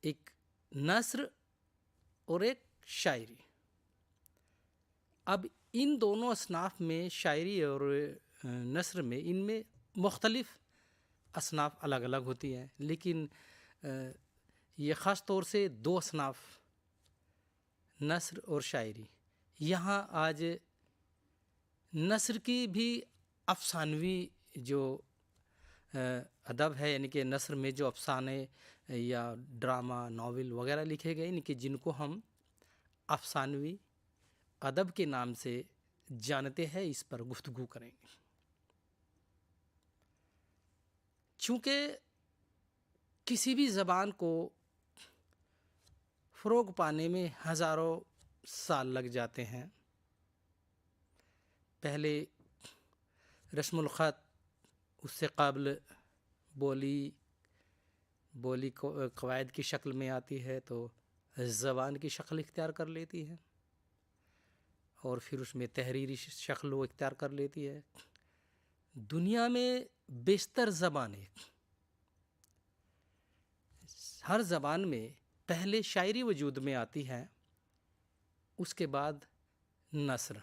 S10: एक नस्र और एक शायरी। अब इन दोनों असनाफ़ में, शायरी और नस्र में, इनमें मुख्तलिफ़ असनाफ़ अलग अलग होती हैं, लेकिन ये ख़ास तौर से दो असनाफ़ नस्र और शायरी। यहाँ आज नस्र की भी अफ़सानवी जो अदब है, यानी कि नस्र में जो अफ़साने या ड्रामा, नावल वगैरह लिखे गए, यानी कि जिनको हम अफ़सानवी अदब के नाम से जानते हैं, इस पर गुफ्तगू करेंगे। चूँकि किसी भी ज़बान को फ़रोग़ पाने में हज़ारों साल लग जाते हैं। पहले रस्मुल ख़त, उससे क़ब्ल बोली क़वायद की शक्ल में आती है, तो ज़बान की शक्ल इख्तियार कर लेती है, और फिर उसमें तहरीरी शक्ल वो इख्तियार कर लेती है। दुनिया में बेशतर ज़बानें, हर ज़बान में पहले शायरी वजूद में आती है, उसके बाद नस्र।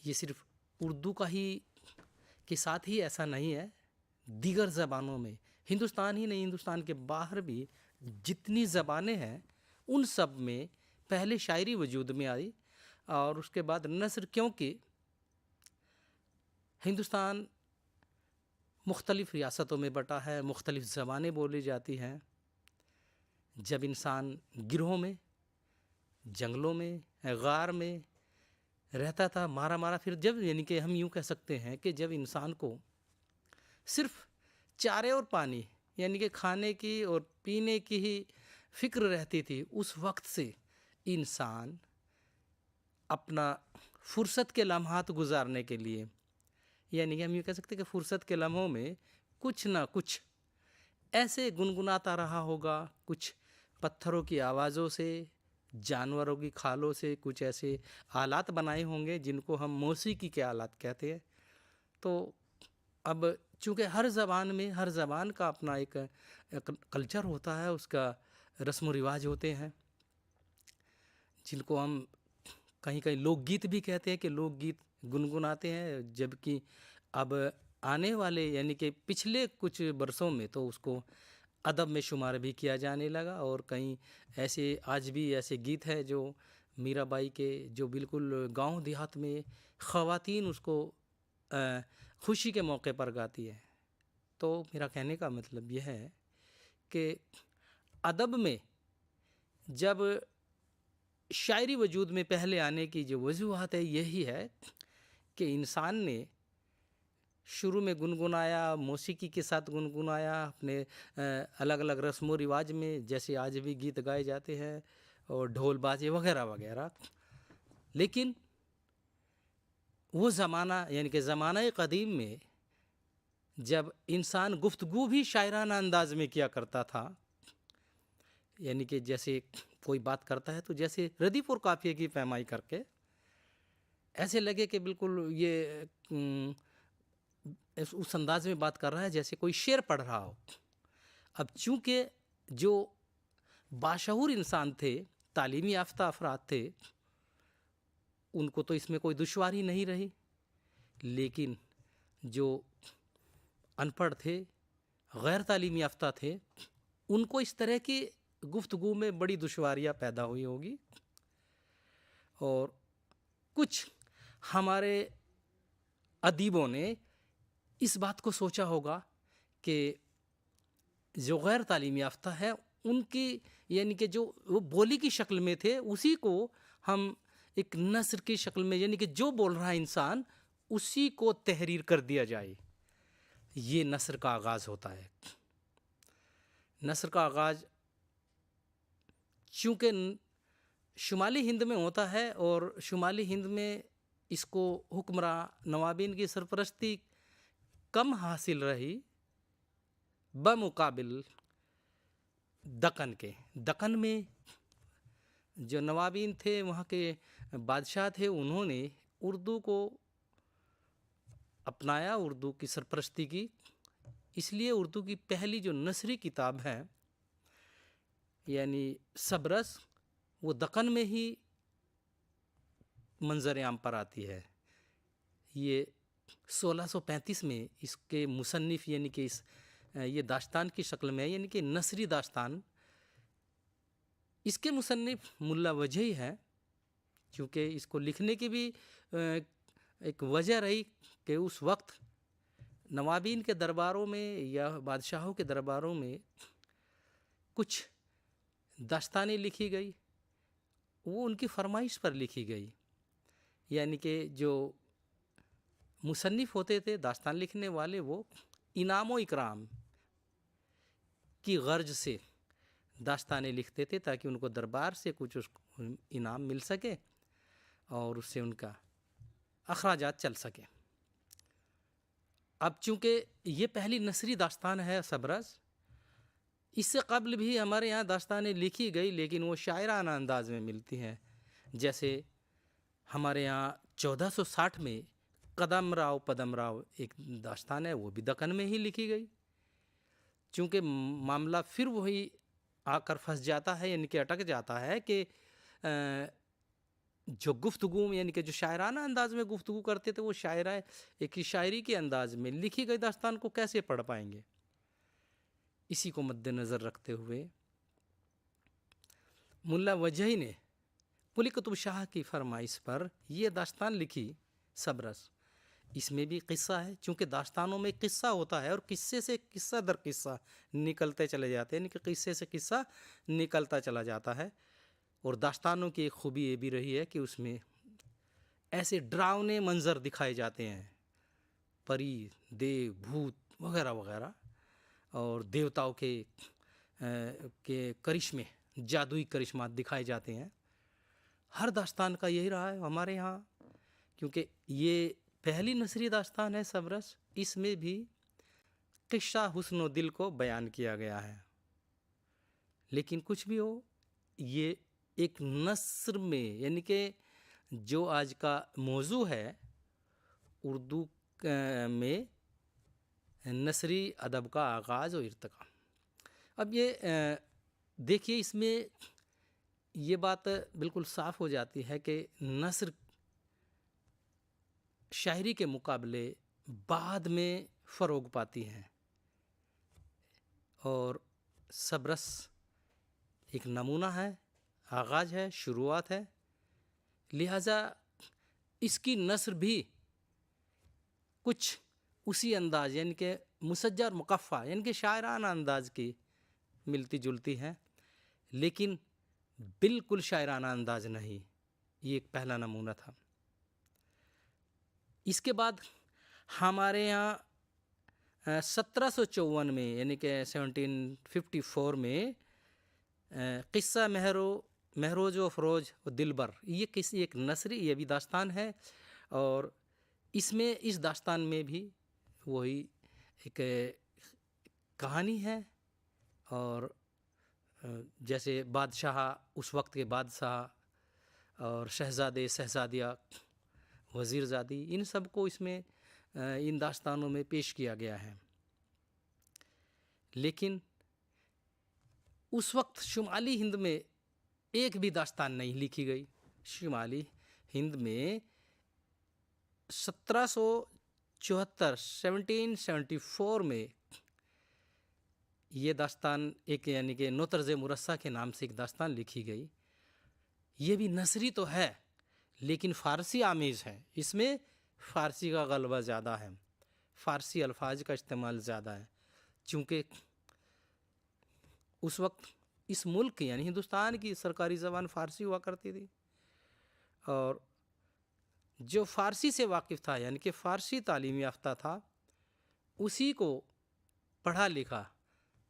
S10: ये सिर्फ़ उर्दू का ही के साथ ही ऐसा नहीं है, दीगर ज़बानों में, हिंदुस्तान ही नहीं, हिंदुस्तान के बाहर भी जितनी ज़बानें हैं, उन सब में पहले शायरी वजूद में आई और उसके बाद नस्र, क्योंकि हिंदुस्तान मुख्तलिफ़ रियासतों में बटा है, मुख्तलिफ़ ज़बानें बोली जाती हैं। जब इंसान गिरोह में, जंगलों में, गार में रहता था, मारा मारा, फिर जब यानी कि हम यूँ कह सकते हैं कि जब इंसान को सिर्फ चारे और पानी यानी कि खाने की और पीने की ही फिक्र रहती थी, उस वक्त से इंसान अपना फुर्सत के लम्हात गुजारने के लिए, यानी कि हम यूँ कह सकते हैं कि फुर्सत के लम्हों में कुछ ना कुछ ऐसे गुनगुनाता रहा होगा, कुछ पत्थरों की आवाज़ों से, जानवरों की खालों से कुछ ऐसे आलात बनाए होंगे जिनको हम मौसीकी के आलात कहते हैं। तो अब चूँकि हर ज़बान में, हर ज़बान का अपना एक कल्चर होता है, उसका रस्म व रिवाज होते हैं, जिनको हम कहीं कहीं लोकगीत भी कहते हैं कि लोकगीत गुनगुनाते हैं। जबकि अब आने वाले यानी कि पिछले कुछ बरसों में तो उसको अदब में शुमार भी किया जाने लगा, और कहीं ऐसे आज भी ऐसे गीत हैं जो मीराबाई के, जो बिल्कुल गांव देहात में ख़वातीन उसको खुशी के मौके पर गाती है। तो मेरा कहने का मतलब यह है कि अदब में जब शायरी वजूद में पहले आने की जो वजूहत है, यही है कि इंसान ने शुरू में गुनगुनाया, मौसीकी के साथ गुनगुनाया, अपने अलग अलग रस्म व रिवाज में, जैसे आज भी गीत गाए जाते हैं और ढोल बाजे वगैरह वगैरह। लेकिन वो ज़माना यानी कि ज़माना क़दीम में जब इंसान गुफ्तगू भी शायराना अंदाज में किया करता था, यानी कि जैसे कोई बात करता है तो जैसे रदीफ और काफ़िये की पैमाई करके ऐसे लगे कि बिल्कुल ये उस अंदाज में बात कर रहा है जैसे कोई शेर पढ़ रहा हो। अब चूँकि जो बाशऊर इंसान थे, तालीमी याफ्ता अफराद थे, उनको तो इसमें कोई दुश्वारी नहीं रही, लेकिन जो अनपढ़ थे, गैर तालीमी याफ्ता थे, उनको इस तरह की गुफ्तगू में बड़ी दुश्वारियाँ पैदा हुई होगी। और कुछ हमारे अदीबों ने इस बात को सोचा होगा कि जो गैर तालीमी याफ्ता है उनकी यानी कि जो वो बोली की शक्ल में थे, उसी को हम एक नस्र की शक्ल में, यानी कि जो बोल रहा है इंसान उसी को तहरीर कर दिया जाए। ये नस्र का आगाज़ होता है। नस्र का आगाज़ चूँकि शुमाली हिंद में होता है, और शुमाली हिंद में इसको हुक्मरां नवाबीन की सरपरस्ती कम हासिल रही बमुकाबिल दक्कन के। दक्कन में जो नवाबीन थे, वहाँ के बादशाह थे, उन्होंने उर्दू को अपनाया, उर्दू की सरपरस्ती की। इसलिए उर्दू की पहली जो नसरी किताब है यानी सबरस, वो दक्कन में ही मंजर आम पर आती है। ये 1635 में इसके मुसन्निफ यानी कि ये दास्तान की शक्ल में है, यानी कि नसरी दास्तान। इसके मुसन्निफ मुल्ला वजही है, क्योंकि इसको लिखने की भी एक वजह रही कि उस वक्त नवाबीन के दरबारों में या बादशाहों के दरबारों में कुछ दास्तानें लिखी गई, वो उनकी फरमाइश पर लिखी गई। यानी कि जो मुसन्निफ होते थे, दास्तान लिखने वाले, वो इनाम व इकराम की गर्ज से दास्तानें लिखते थे ताकि उनको दरबार से कुछ इनाम मिल सके और उससे उनका अखराजात चल सके। अब चूँकि ये पहली नसरी दास्तान है सबरस, इससे कबल भी हमारे यहाँ दास्तानें लिखी गई, लेकिन वो शायराना अंदाज में मिलती हैं। जैसे हमारे यहाँ 1460 में कदम राव पदम राव एक दास्तान है, वो भी दक्कन में ही लिखी गई। चूँकि मामला फिर वही आकर फंस जाता है, यानी कि अटक जाता है कि जो गुफ्तगू यानी कि जो शायराना अंदाज में गुफ्तगू करते थे, वो एक शायरी के अंदाज में लिखी गई दास्तान को कैसे पढ़ पाएंगे। इसी को मद्देनज़र रखते हुए मुल्ला वजही ने कुली कुतुब शाह की फरमाइश पर ये दास्तान लिखी सबरस। इसमें भी किस्सा है, चूँकि दास्तानों में किस्सा होता है और किस्से से किस्सा दर किस्सा निकलते चले जाते हैं, यानी कि किस्से से किस्सा निकलता चला जाता है। और दास्तानों की एक खूबी ये भी रही है कि उसमें ऐसे डरावने मंजर दिखाए जाते हैं, परी, देव, भूत वगैरह वगैरह, और देवताओं के करिश्मे, जादुई करिश्मा दिखाए जाते हैं। हर दास्तान का यही रहा है हमारे यहाँ, क्योंकि ये पहली नसरी दास्तान है सबरस। इसमें भी किस्सा हुस्न दिल को बयान किया गया है। लेकिन कुछ भी हो, ये एक नस्र में, यानी कि जो आज का मौजू है उर्दू में नसरी अदब का आगाज़ और इर्तिका। अब ये देखिए, इसमें ये बात बिल्कुल साफ़ हो जाती है कि नस्र शायरी के मुकाबले बाद में फ़रोग पाती हैं, और सबरस एक नमूना है, आगाज़ है, शुरुआत है। लिहाजा इसकी नस्र भी कुछ उसी अंदाज, यानी कि मुसज्जा और मुकफ़ा, यानी कि शायराना अंदाज की मिलती जुलती है, लेकिन बिल्कुल शायराना अंदाज नहीं। ये एक पहला नमूना था। इसके बाद हमारे यहाँ 1754 में, यानी कि 1754 में किस्सा महरोज व फरोज व दिलबर, ये किसी एक नसरी, ये भी दास्तान है। और इसमें, इस दास्तान में भी वही एक कहानी है, और जैसे बादशाह, उस वक्त के बादशाह और शहज़ादे, शहज़ादिया, वज़ीरज़ादी, इन सब को इसमें इन दास्तानों में पेश किया गया है। लेकिन उस वक्त शुमाली हिंद में एक भी दास्तान नहीं लिखी गई। शुमाली हिंद में 1774 में ये दास्तान एक, यानी कि नोतर्ज़े मुरस्सा के नाम से एक दास्तान लिखी गई। ये भी नसरी तो है, लेकिन फ़ारसी आमेज़ है। इसमें फ़ारसी का गलबा ज़्यादा है, फ़ारसी अल्फाज का इस्तेमाल ज़्यादा है, चूँकि उस वक्त इस मुल्क की, यानी हिंदुस्तान की सरकारी ज़बान फ़ारसी हुआ करती थी। और जो फ़ारसी से वाकिफ़ था, यानी कि फ़ारसी तालीम याफ्ता था, उसी को पढ़ा लिखा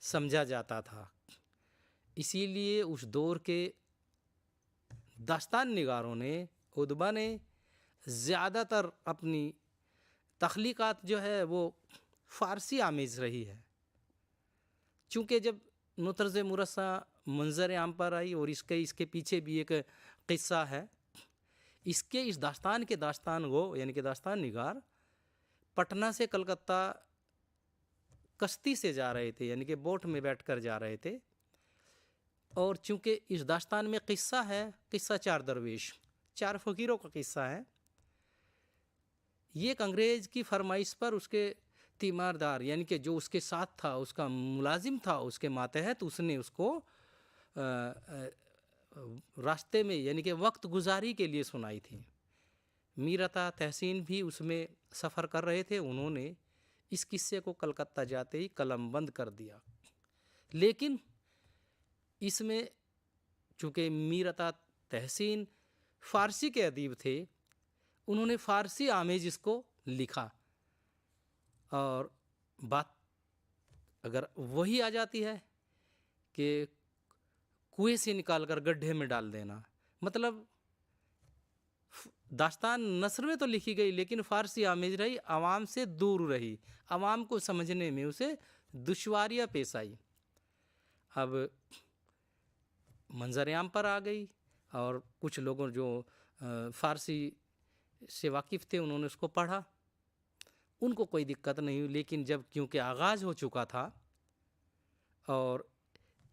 S10: समझा जाता था। इसीलिए उस दौर के दास्तान निगारों ने, उदबा ने ज़्यादातर अपनी तख्लीक़ात जो है वो फ़ारसी आमेज़ रही है। चूँकि जब नुतर्ज़े मुरस्सा मंज़र आम पर आई, और इसके पीछे भी एक किस्सा है। इस दास्तान के दास्तान गो, यानी कि दास्तान निगार, पटना से कलकत्ता कश्ती से जा रहे थे, यानी कि बोट में बैठकर जा रहे थे। और चूँकि इस दास्तान में किस्सा है, किस्सा 4 दरवेश, 4 फ़कीरों का किस्सा है। ये एक अंग्रेज़ की फरमाइश पर उसके तीमारदार, यानी कि जो उसके साथ था, उसका मुलाजिम था, उसके मातहत उसने उसको रास्ते में, यानी कि वक्त गुजारी के लिए सुनाई थी। मीरता तहसीन भी उसमें सफ़र कर रहे थे। उन्होंने इस किस्से को कलकत्ता जाते ही कलम बंद कर दिया। लेकिन इसमें चूँकि मीरता तहसीन फ़ारसी के अदीब थे, उन्होंने फ़ारसी आमेज इसको लिखा, और बात अगर वही आ जाती है कि कुएं से निकालकर गड्ढे में डाल देना, मतलब दास्तान नस्र में तो लिखी गई, लेकिन फ़ारसी आमेज रही, आवाम से दूर रही, आवाम को समझने में उसे दुश्वारियाँ पेश आई। अब मंजर आम पर आ गई, और कुछ लोगों जो फ़ारसी से वाकिफ़ थे, उन्होंने उसको पढ़ा, उनको कोई दिक्कत नहीं हुई। लेकिन जब क्योंकि आगाज़ हो चुका था, और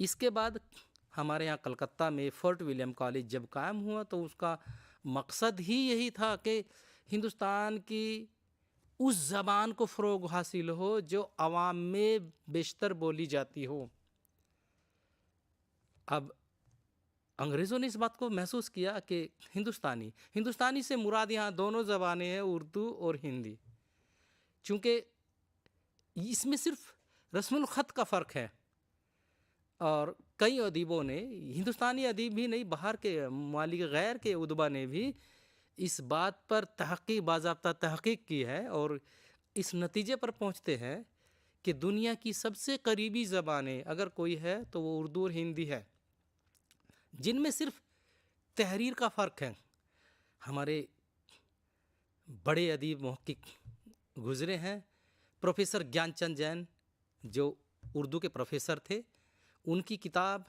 S10: इसके बाद हमारे यहाँ कलकत्ता में फोर्ट विलियम कॉलेज जब कायम हुआ, तो उसका मकसद ही यही था कि हिंदुस्तान की उस ज़बान को फ़रोग हासिल हो जो आवाम में बेशतर बोली जाती हो। अब अंग्रेज़ों ने इस बात को महसूस किया कि हिंदुस्तानी से मुराद यहाँ दोनों ज़बानें हैं, उर्दू और हिंदी। चूँकि इसमें सिर्फ रस्मुल ख़त का फ़र्क है, और कई अदीबों ने, हिंदुस्तानी अदीब भी नहीं, बाहर के मालिक गैर के उदबा ने भी इस बात पर बाज़ाब्ता तहक़ीक़ की है और इस नतीजे पर पहुँचते हैं कि दुनिया की सबसे करीबी ज़बानें अगर कोई है तो वो उर्दू और हिंदी है, जिनमें सिर्फ तहरीर का फ़र्क है। हमारे बड़े अदीब मुहक्किक गुज़रे हैं, प्रोफेसर ज्ञानचंद जैन जो उर्दू के प्रोफेसर थे, उनकी किताब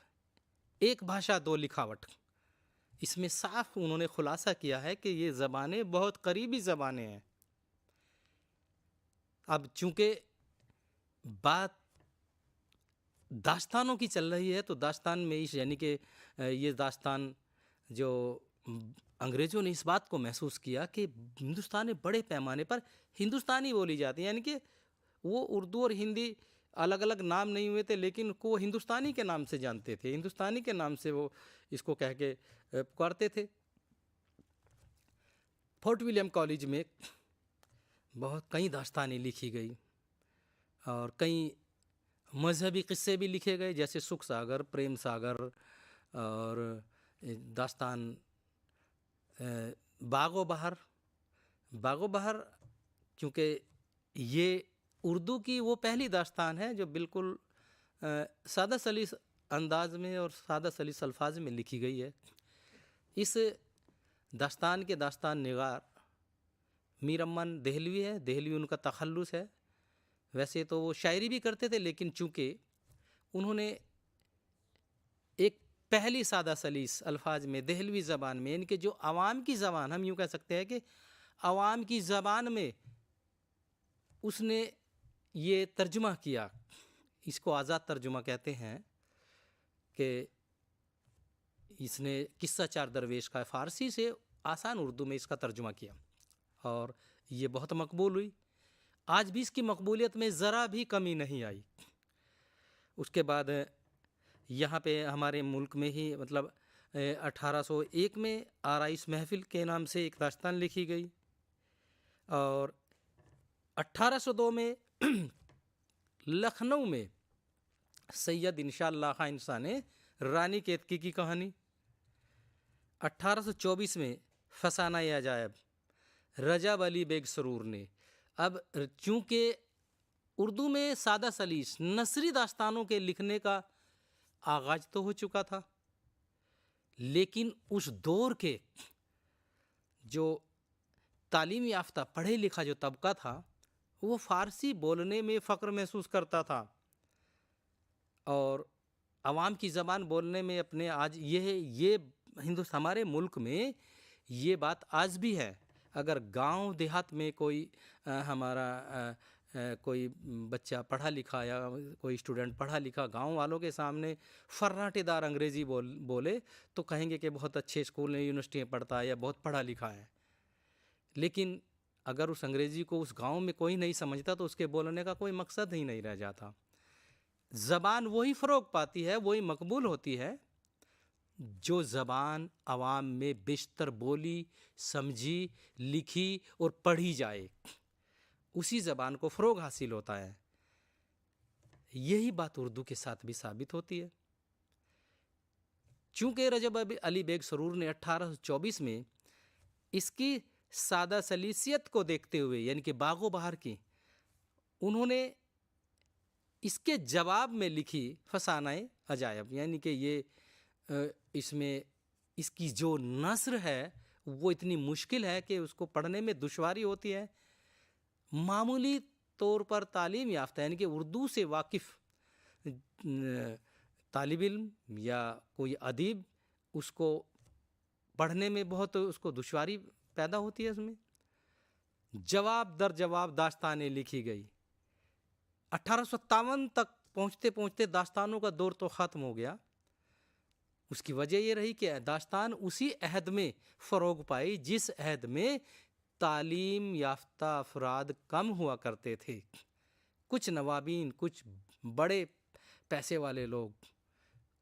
S10: एक भाषा दो लिखावट, इसमें साफ उन्होंने खुलासा किया है कि ये ज़बानें बहुत करीबी ज़बानें हैं। अब चूँकि बात दास्तानों की चल रही है तो दास्तान में इस यानी कि ये दास्तान जो अंग्रेज़ों ने इस बात को महसूस किया कि हिंदुस्तान में बड़े पैमाने पर हिंदुस्तानी बोली जाती है, यानी कि वो उर्दू और हिंदी अलग अलग नाम नहीं हुए थे, लेकिन को हिंदुस्तानी के नाम से जानते थे, हिंदुस्तानी के नाम से वो इसको कह के पुकारते थे। फोर्ट विलियम कॉलेज में बहुत कई दास्तानें लिखी गई और कई मजहबी किस्से भी लिखे गए, जैसे सुख सागर, प्रेम सागर और दास्तान बागो बहार, क्योंकि ये उर्दू की वो पहली दास्तान है जो बिल्कुल सादा सलीस अंदाज में और सादा सलीस अल्फाज में लिखी गई है। इस दास्तान के दास्तान निगार मीर अम्मान देहलवी है, देहलवी उनका तखल्लुस है। वैसे तो वो शायरी भी करते थे, लेकिन चूँकि उन्होंने एक पहली सादा सलीस अल्फाज में देहलवी ज़बान में, यानी कि जो आवाम की ज़बान, हम यूँ कह सकते हैं कि आवाम की ज़बान में उसने ये तर्जुमा किया, इसको आज़ाद तर्जुमा कहते हैं, कि इसने किस्सा चार दरवेश का फ़ारसी से आसान उर्दू में इसका तर्जुमा किया और ये बहुत मकबूल हुई। आज भी इसकी मकबूलियत में ज़रा भी कमी नहीं आई। उसके बाद यहाँ पे हमारे मुल्क में ही मतलब 1801 में आराइश महफिल के नाम से एक दास्तान लिखी गई और 1802 में लखनऊ में सैयद इंशाअल्लाह खां इंसान ने रानी केतकी की कहानी, 1824 में फसाना अजायब रजब अली बेग सरूर ने। अब चूँकि उर्दू में सादा सलीस नसरी दास्तानों के लिखने का आगाज तो हो चुका था, लेकिन उस दौर के जो तालीम याफ्ता पढ़े लिखा जो तबका था वो फ़ारसी बोलने में फ़ख्र महसूस करता था और आवाम की ज़बान बोलने में अपने, आज ये हमारे मुल्क में ये बात आज भी है। अगर गांव देहात में कोई कोई बच्चा पढ़ा लिखा या कोई स्टूडेंट पढ़ा लिखा गांव वालों के सामने फर्राटेदार अंग्रेज़ी बोले तो कहेंगे कि बहुत अच्छे स्कूल में यूनिवर्सिटी में पढ़ता है या बहुत पढ़ा लिखा है, लेकिन अगर उस अंग्रेज़ी को उस गांव में कोई नहीं समझता तो उसके बोलने का कोई मकसद ही नहीं रह जाता। ज़बान वही फ़रोग पाती है, वही मकबूल होती है जो ज़बान आवाम में बेशतर बोली, समझी, लिखी और पढ़ी जाए, उसी ज़बान को फ़रोग हासिल होता है। यही बात उर्दू के साथ भी साबित होती है। चूँकि रजब अली बेग सरूर ने 1824 में इसकी सादा सलीसियत को देखते हुए, यानी कि बागो बहार की, उन्होंने इसके जवाब में लिखी फसानाए अजायब, यानी कि ये इसमें इसकी जो नस्र है वो इतनी मुश्किल है कि उसको पढ़ने में दुश्वारी होती है। मामूली तौर पर तालीम याफ्ता यानी कि उर्दू से वाकिफ़ तालिब इल्म या कोई अदीब उसको पढ़ने में बहुत उसको दुश्वारी पैदा होती है। उसमें जवाब दर जवाब दास्तानें लिखी गई। 1857 तक पहुँचते पहुँचते दास्तानों का दौर तो ख़त्म हो गया। उसकी वजह ये रही कि दास्तान उसी अहद में फ़रोग पाई जिस अहद में तालीम याफ्ता अफराद कम हुआ करते थे। कुछ नवाबीन, कुछ बड़े पैसे वाले लोग,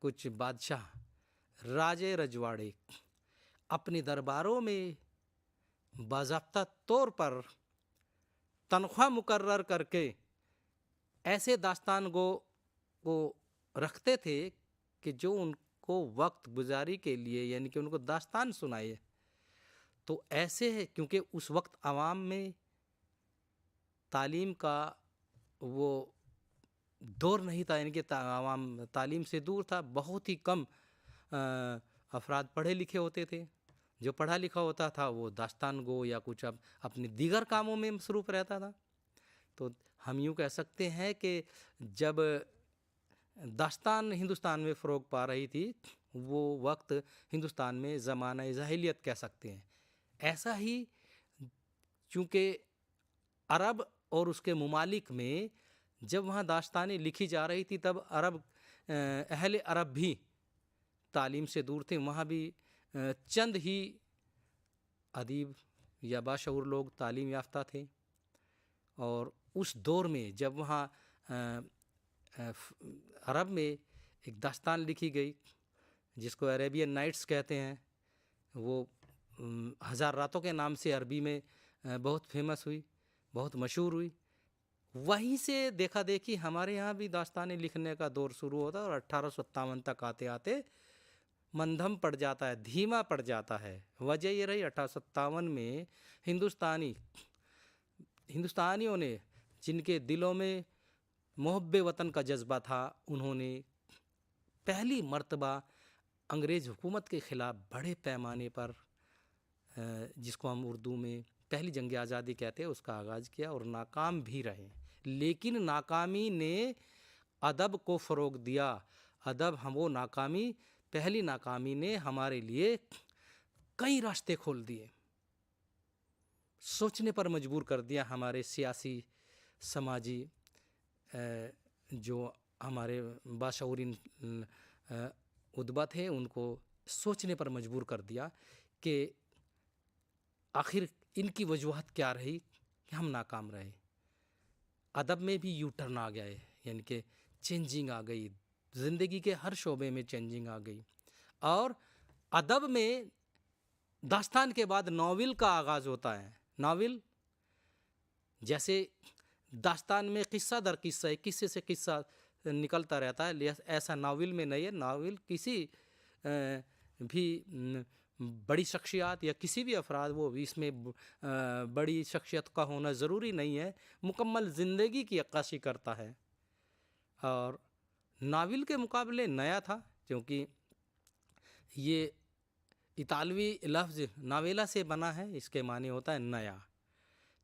S10: कुछ बादशाह राजे रजवाड़े अपने दरबारों में बाज़ाब्ता तौर पर तनख्वाह मुकर्रर करके ऐसे दास्तान गो को रखते थे कि जो उनको वक्त गुजारी के लिए यानी कि उनको दास्तान सुनाए। तो ऐसे है क्योंकि उस वक्त आवाम में तालीम का वो दौर नहीं था, यानी कि आवाम तालीम से दूर था, बहुत ही कम अफराद पढ़े लिखे होते थे। जो पढ़ा लिखा होता था वो दास्तान गो या कुछ अपने दीगर कामों में मसरूफ़ रहता था। तो हम यूँ कह सकते हैं कि जब दास्तान हिंदुस्तान में फ़रोग पा रही थी वो वक्त हिंदुस्तान में ज़माना जाहिलियत कह सकते हैं। ऐसा ही चूँकि अरब और उसके ममालिक में जब वहाँ दास्तानें लिखी जा रही थी तब अहले अरब भी तालीम से दूर थे। वहाँ भी चंद ही अदीब या बाशऊर लोग तालीम याफ्ता थे। और उस दौर में जब वहाँ अरब में एक दास्तान लिखी गई जिसको अरेबियन नाइट्स कहते हैं, वो 1000 रातों के नाम से अरबी में बहुत फेमस हुई, बहुत मशहूर हुई। वहीं से देखा देखी हमारे यहाँ भी दास्तानें लिखने का दौर शुरू होता है और 1857 तक आते आते मंदम पड़ जाता है, धीमा पड़ जाता है। वजह ये रही 1857 में हिंदुस्तानियों ने जिनके दिलों में मोहब्बे वतन का जज्बा था, उन्होंने पहली मर्तबा अंग्रेज़ हुकूमत के ख़िलाफ़ बड़े पैमाने पर जिसको हम उर्दू में पहली जंग आज़ादी कहते हैं उसका आगाज़ किया और नाकाम भी रहे। लेकिन नाकामी ने अदब को फ़रोग़ दिया। वो नाकामी, पहली नाकामी ने हमारे लिए कई रास्ते खोल दिए, सोचने पर मजबूर कर दिया। हमारे सियासी समाजी जो हमारे बाशऊरीन उदबा थे उनको सोचने पर मजबूर कर दिया कि आखिर इनकी वजूहत क्या रही कि हम नाकाम रहे। अदब में भी यू टर्न आ गया, यानी कि चेंजिंग आ गई, ज़िंदगी के हर शोबे में चेंजिंग आ गई। और अदब में दास्तान के बाद नावल का आगाज़ होता है। नावल जैसे दास्तान में किस्सा दर किस्सा, किस्से से किस्सा निकलता रहता है, ऐसा नावल में नहीं है। नावल किसी भी बड़ी शख्सियत या किसी भी अफराद, वो इसमें बड़ी शख्सियत का होना ज़रूरी नहीं है, मुकम्मल ज़िंदगी की अक्कासी करता है। और नावल के मुकाबले नया था क्योंकि ये इतालवी लफ्ज़ नावेला से बना है, इसके माने होता है नया।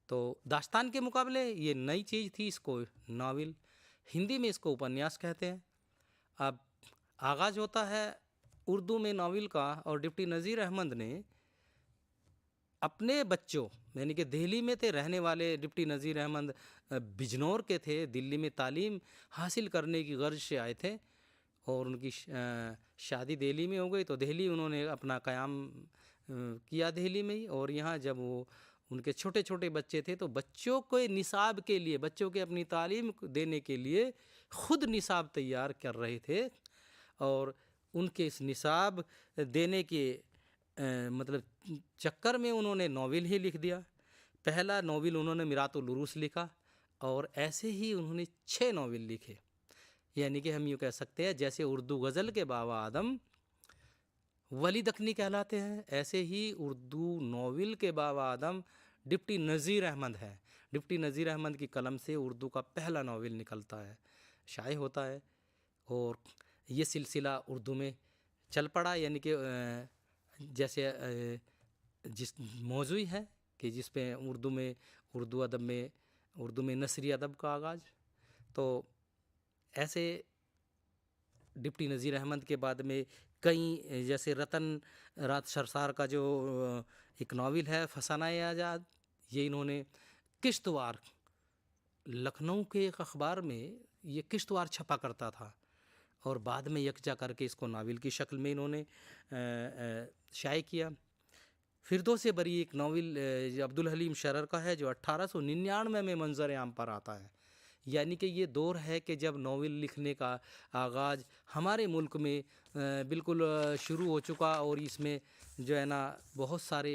S10: तो दास्तान के मुकाबले ये नई चीज़ थी, इसको नावल, हिंदी में इसको उपन्यास कहते हैं। अब आगाज़ होता है उर्दू में नावल का और डिप्टी नज़ीर अहमद ने अपने बच्चों, यानी कि दिल्ली में थे रहने वाले डिप्टी नज़ीर अहमद बिजनौर के थे, दिल्ली में तालीम हासिल करने की गर्ज से आए थे और उनकी शादी दिल्ली में हो गई। तो दिल्ली उन्होंने अपना क़याम किया दिल्ली में ही। और यहाँ जब वो उनके छोटे छोटे बच्चे थे तो बच्चों के निसाब के लिए, बच्चों के अपनी तालीम देने के लिए ख़ुद निसाब तैयार कर रहे थे। और उनके इस निसाब देने के मतलब चक्कर में उन्होंने नावल ही लिख दिया। पहला नावल उन्होंने मिरातुल उरूस लिखा और ऐसे ही उन्होंने 6 नावल लिखे। यानी कि हम यूँ कह सकते हैं जैसे उर्दू गज़ल के बाबा आदम वली दखनी कहलाते हैं, ऐसे ही उर्दू नावल के बाबा आदम डिप्टी नज़ीर अहमद है। डिप्टी नज़ीर अहमद की कलम से उर्दू का पहला नावल निकलता है, शाये होता है और ये सिलसिला उर्दू में चल पड़ा। यानी कि जैसे जिस मौज़ूई है कि जिस पे उर्दू अदब में नसरी अदब का आगाज़। तो ऐसे डिप्टी नज़ीर अहमद के बाद में कई, जैसे रतन रात सरसार का जो एक नावल है फसाना-ए आज़ाद, ये इन्होंने किश्तवार, लखनऊ के एक अखबार में ये किश्तवार छपा करता था और बाद में यकजा करके इसको नावल की शक्ल में इन्होंने शाये किया। फिरदौस बरी एक नावल अब्दुल हलीम शरर का है जो 1899 में मंजर आम पर आता है। यानी कि ये दौर है कि जब नावल लिखने का आगाज़ हमारे मुल्क में बिल्कुल शुरू हो चुका, और इसमें जो है ना बहुत सारे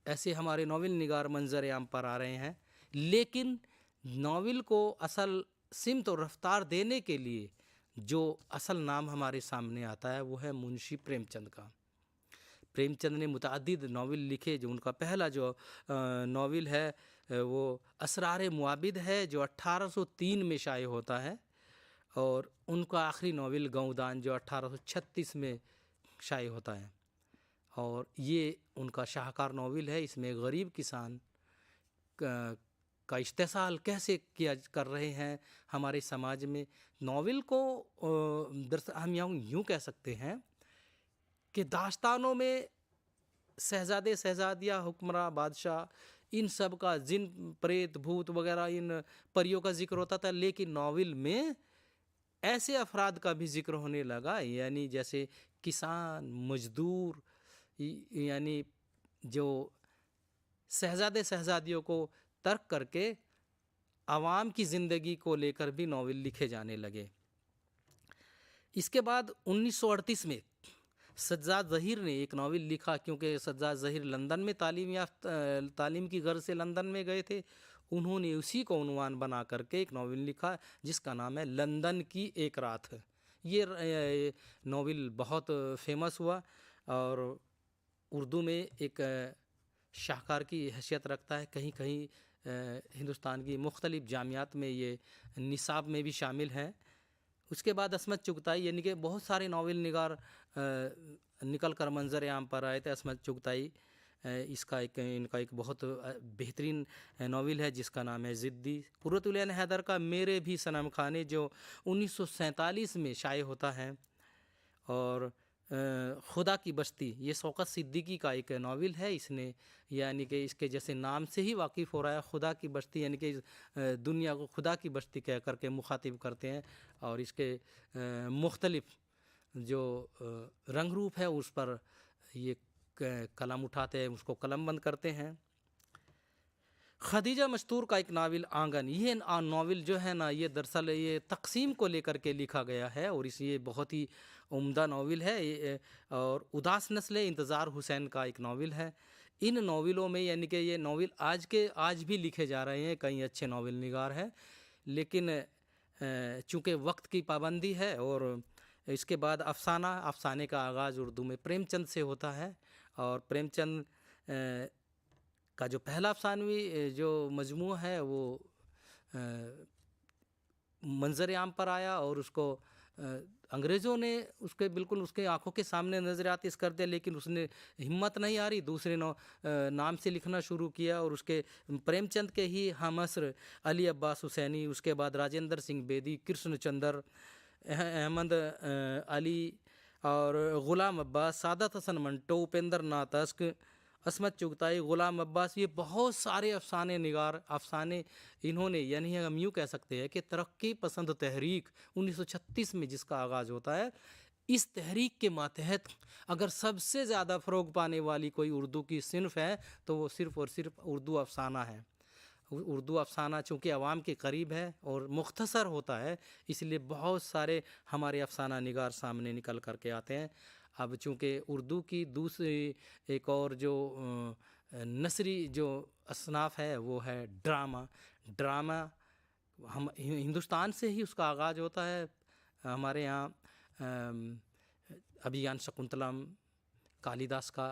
S10: ऐसे हमारे नावल निगार मंजर आम पर आ रहे हैं। लेकिन नावल को असल सिमत और रफ्तार देने के लिए जो असल नाम हमारे सामने आता है वो है मुंशी प्रेमचंद का। प्रेमचंद ने मुतअद्दिद नावल लिखे। जो उनका पहला जो नावल है वो असरार मुआबिद है, जो 1803 में शाये होता है, और उनका आखिरी नावल गौदान जो 1836 में शाये होता है। और ये उनका शाहकार नावल है। इसमें गरीब किसान का इस्तेसाल कैसे किया कर रहे हैं हमारे समाज में। नावल को दरअसल हम यूँ कह सकते हैं कि दास्तानों में शहजादे शहजादियाँ, हुक्मरां, बादशाह, इन सब का जिन प्रेत भूत वगैरह इन परियों का जिक्र होता था, लेकिन नावल में ऐसे अफराद का भी जिक्र होने लगा, यानी जैसे किसान, मजदूर, यानी जो शहजादे शहजादियों को तर्क करके आवाम की ज़िंदगी को लेकर भी नावल लिखे जाने लगे। इसके बाद 1938 में सज्जाद ज़हीर ने एक नावल लिखा, क्योंकि सज्जाद ज़हीर लंदन में तालीम की गर्ज से लंदन में गए थे। उन्होंने उसी को उन्वान बना करके एक नावल लिखा जिसका नाम है लंदन की एक रात। ये नावल बहुत फेमस हुआ और उर्दू में एक शाहकार की हैसियत रखता है। कहीं कहीं हिंदुस्तान की मुख्तलिफ जामियात में ये निसाब में भी शामिल है। उसके बाद असमत चुगताई, यानी कि बहुत सारे नावल निगार निकल कर मंजर आम पर आए थे। असमत चुगताई इनका एक बहुत बेहतरीन नावल है जिसका नाम है ज़िद्दी। कुर्रतुल ऐन हैदर का मेरे भी सनम खाने जो 1947 में शाये होता है। और खुदा की बस्ती ये शौकत सिद्दीकी का एक नावल है। इसने यानी कि इसके जैसे नाम से ही वाकिफ़ हो रहा है, खुदा की बस्ती, यानी कि दुनिया को खुदा की बस्ती कह करके मुखातिब करते हैं। और इसके मुख्तलिफ जो रंग रूप है उस पर ये कलम उठाते हैं, उसको कलमबंद करते हैं। खदीजा मस्तूर का एक नावल आंगन, ये नावल जो है ना ये दरअसल ये तकसीम को लेकर के लिखा गया है और ये बहुत ही उम्दा नावल है। और उदास नस्ल इंतज़ार हुसैन का एक नावल है। इन नावलों में यानी कि ये नावल आज भी लिखे जा रहे हैं, कई अच्छे नावल निगार हैं, लेकिन चूँकि वक्त की पाबंदी है। और इसके बाद अफसाने का आगाज़ उर्दू में प्रेमचंद से होता है। और प्रेमचंद का जो पहला अफसानवी जो मजमू है वो मंजर आम पर आया और उसको अंग्रेज़ों ने उसके आंखों के सामने नज़रियातिस कर दिया, लेकिन उसने हिम्मत नहीं हारी, दूसरे नाम से लिखना शुरू किया। और उसके प्रेमचंद के ही हमअस्र अली अब्बास हुसैनी, उसके बाद राजेंद्र सिंह बेदी, कृष्ण चंद्र, अहमद अली और ग़ुलाम अब्बास, सादत हसन मंटो, उपेंद्र नाथ तस्क, असमत चुगताई, ग़ुलाम अब्बास, ये बहुत सारे अफसाने इन्होंने, यानी हम यूँ कह सकते हैं कि तरक्की पसंद तहरीक 1936 में जिसका आगाज़ होता है, इस तहरीक के मातहत अगर सबसे ज़्यादा फ़रोग पाने वाली कोई उर्दू की सिनफ है तो वो सिर्फ़ और सिर्फ उर्दू अफसाना है। उर्दू अफसाना चूँकि आवाम के करीब है और मुख्तसर होता है, इसलिए बहुत सारे हमारे अफसाना निगार सामने निकल कर के आते हैं। अब चूँकि उर्दू की दूसरी एक और जो नसरी जो असनाफ़ है वो है ड्रामा। हम हिंदुस्तान से ही उसका आगाज़ होता है। हमारे यहाँ अभियान शकुंतलम, कालिदास का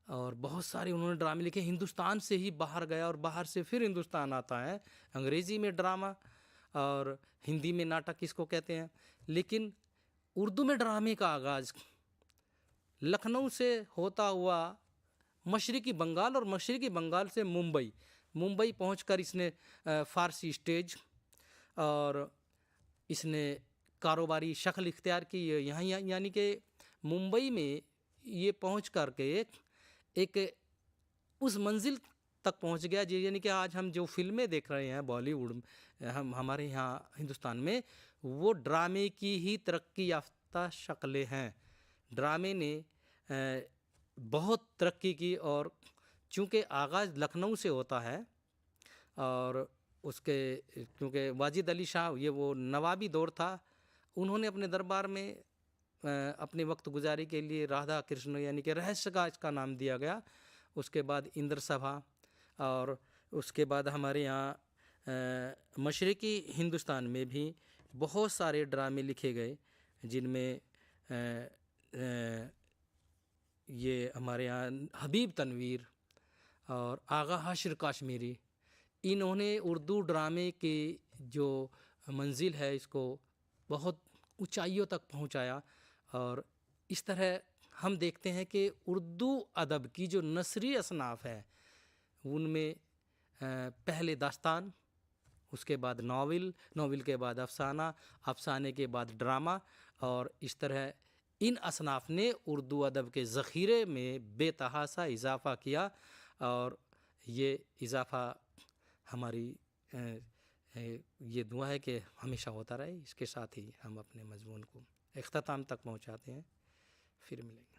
S10: और बहुत सारे उन्होंने ड्रामे लिखे। हिंदुस्तान से ही बाहर गया और बाहर से फिर हिंदुस्तान आता है। अंग्रेज़ी में ड्रामा और हिंदी में नाटक इसको कहते हैं। लेकिन उर्दू में ड्रामे का आगाज़ लखनऊ से होता हुआ मशरिकी बंगाल और मशरिकी बंगाल से मुंबई पहुंचकर इसने फ़ारसी स्टेज और इसने कारोबारी शक्ल इख्तियार की। यहाँ यानी कि मुंबई में ये पहुंच कर के एक उस मंजिल तक पहुंच गया यानी कि आज हम जो फिल्में देख रहे हैं बॉलीवुड हमारे यहाँ हिंदुस्तान में, वो ड्रामे की ही तरक्की याफ्ता शक्लें हैं। ड्रामे ने बहुत तरक्की की और चूँकि आगाज़ लखनऊ से होता है और उसके क्योंकि वाजिद अली शाह ये वो नवाबी दौर था, उन्होंने अपने दरबार में अपने वक्त गुजारी के लिए राधा कृष्ण यानी कि रहस्य का इसका नाम दिया गया। उसके बाद इंद्र सभा, और उसके बाद हमारे यहाँ मशरक़ी हिंदुस्तान में भी बहुत सारे ड्रामे लिखे गए, जिनमें ये हमारे यहाँ हबीब तनवीर और आगा हाशिर काश्मीरी, इन्होंने उर्दू ड्रामे की जो मंजिल है इसको बहुत ऊंचाइयों तक पहुंचाया। और इस तरह हम देखते हैं कि उर्दू अदब की जो नसरी असनाफ़ है उनमें पहले दास्तान, उसके बाद नावल, नावल के बाद अफसाना, अफसाने के बाद ड्रामा, और इस तरह इन असनाफ़ ने उर्दू अदब के ज़ख़ीरे में बेतहासा इजाफ़ा किया। और ये इजाफ़ा हमारी ये दुआ है कि हमेशा होता रहे। इसके साथ ही हम अपने मज़मून को इख्तिताम तक पहुँचाते हैं। फिर मिलेंगे।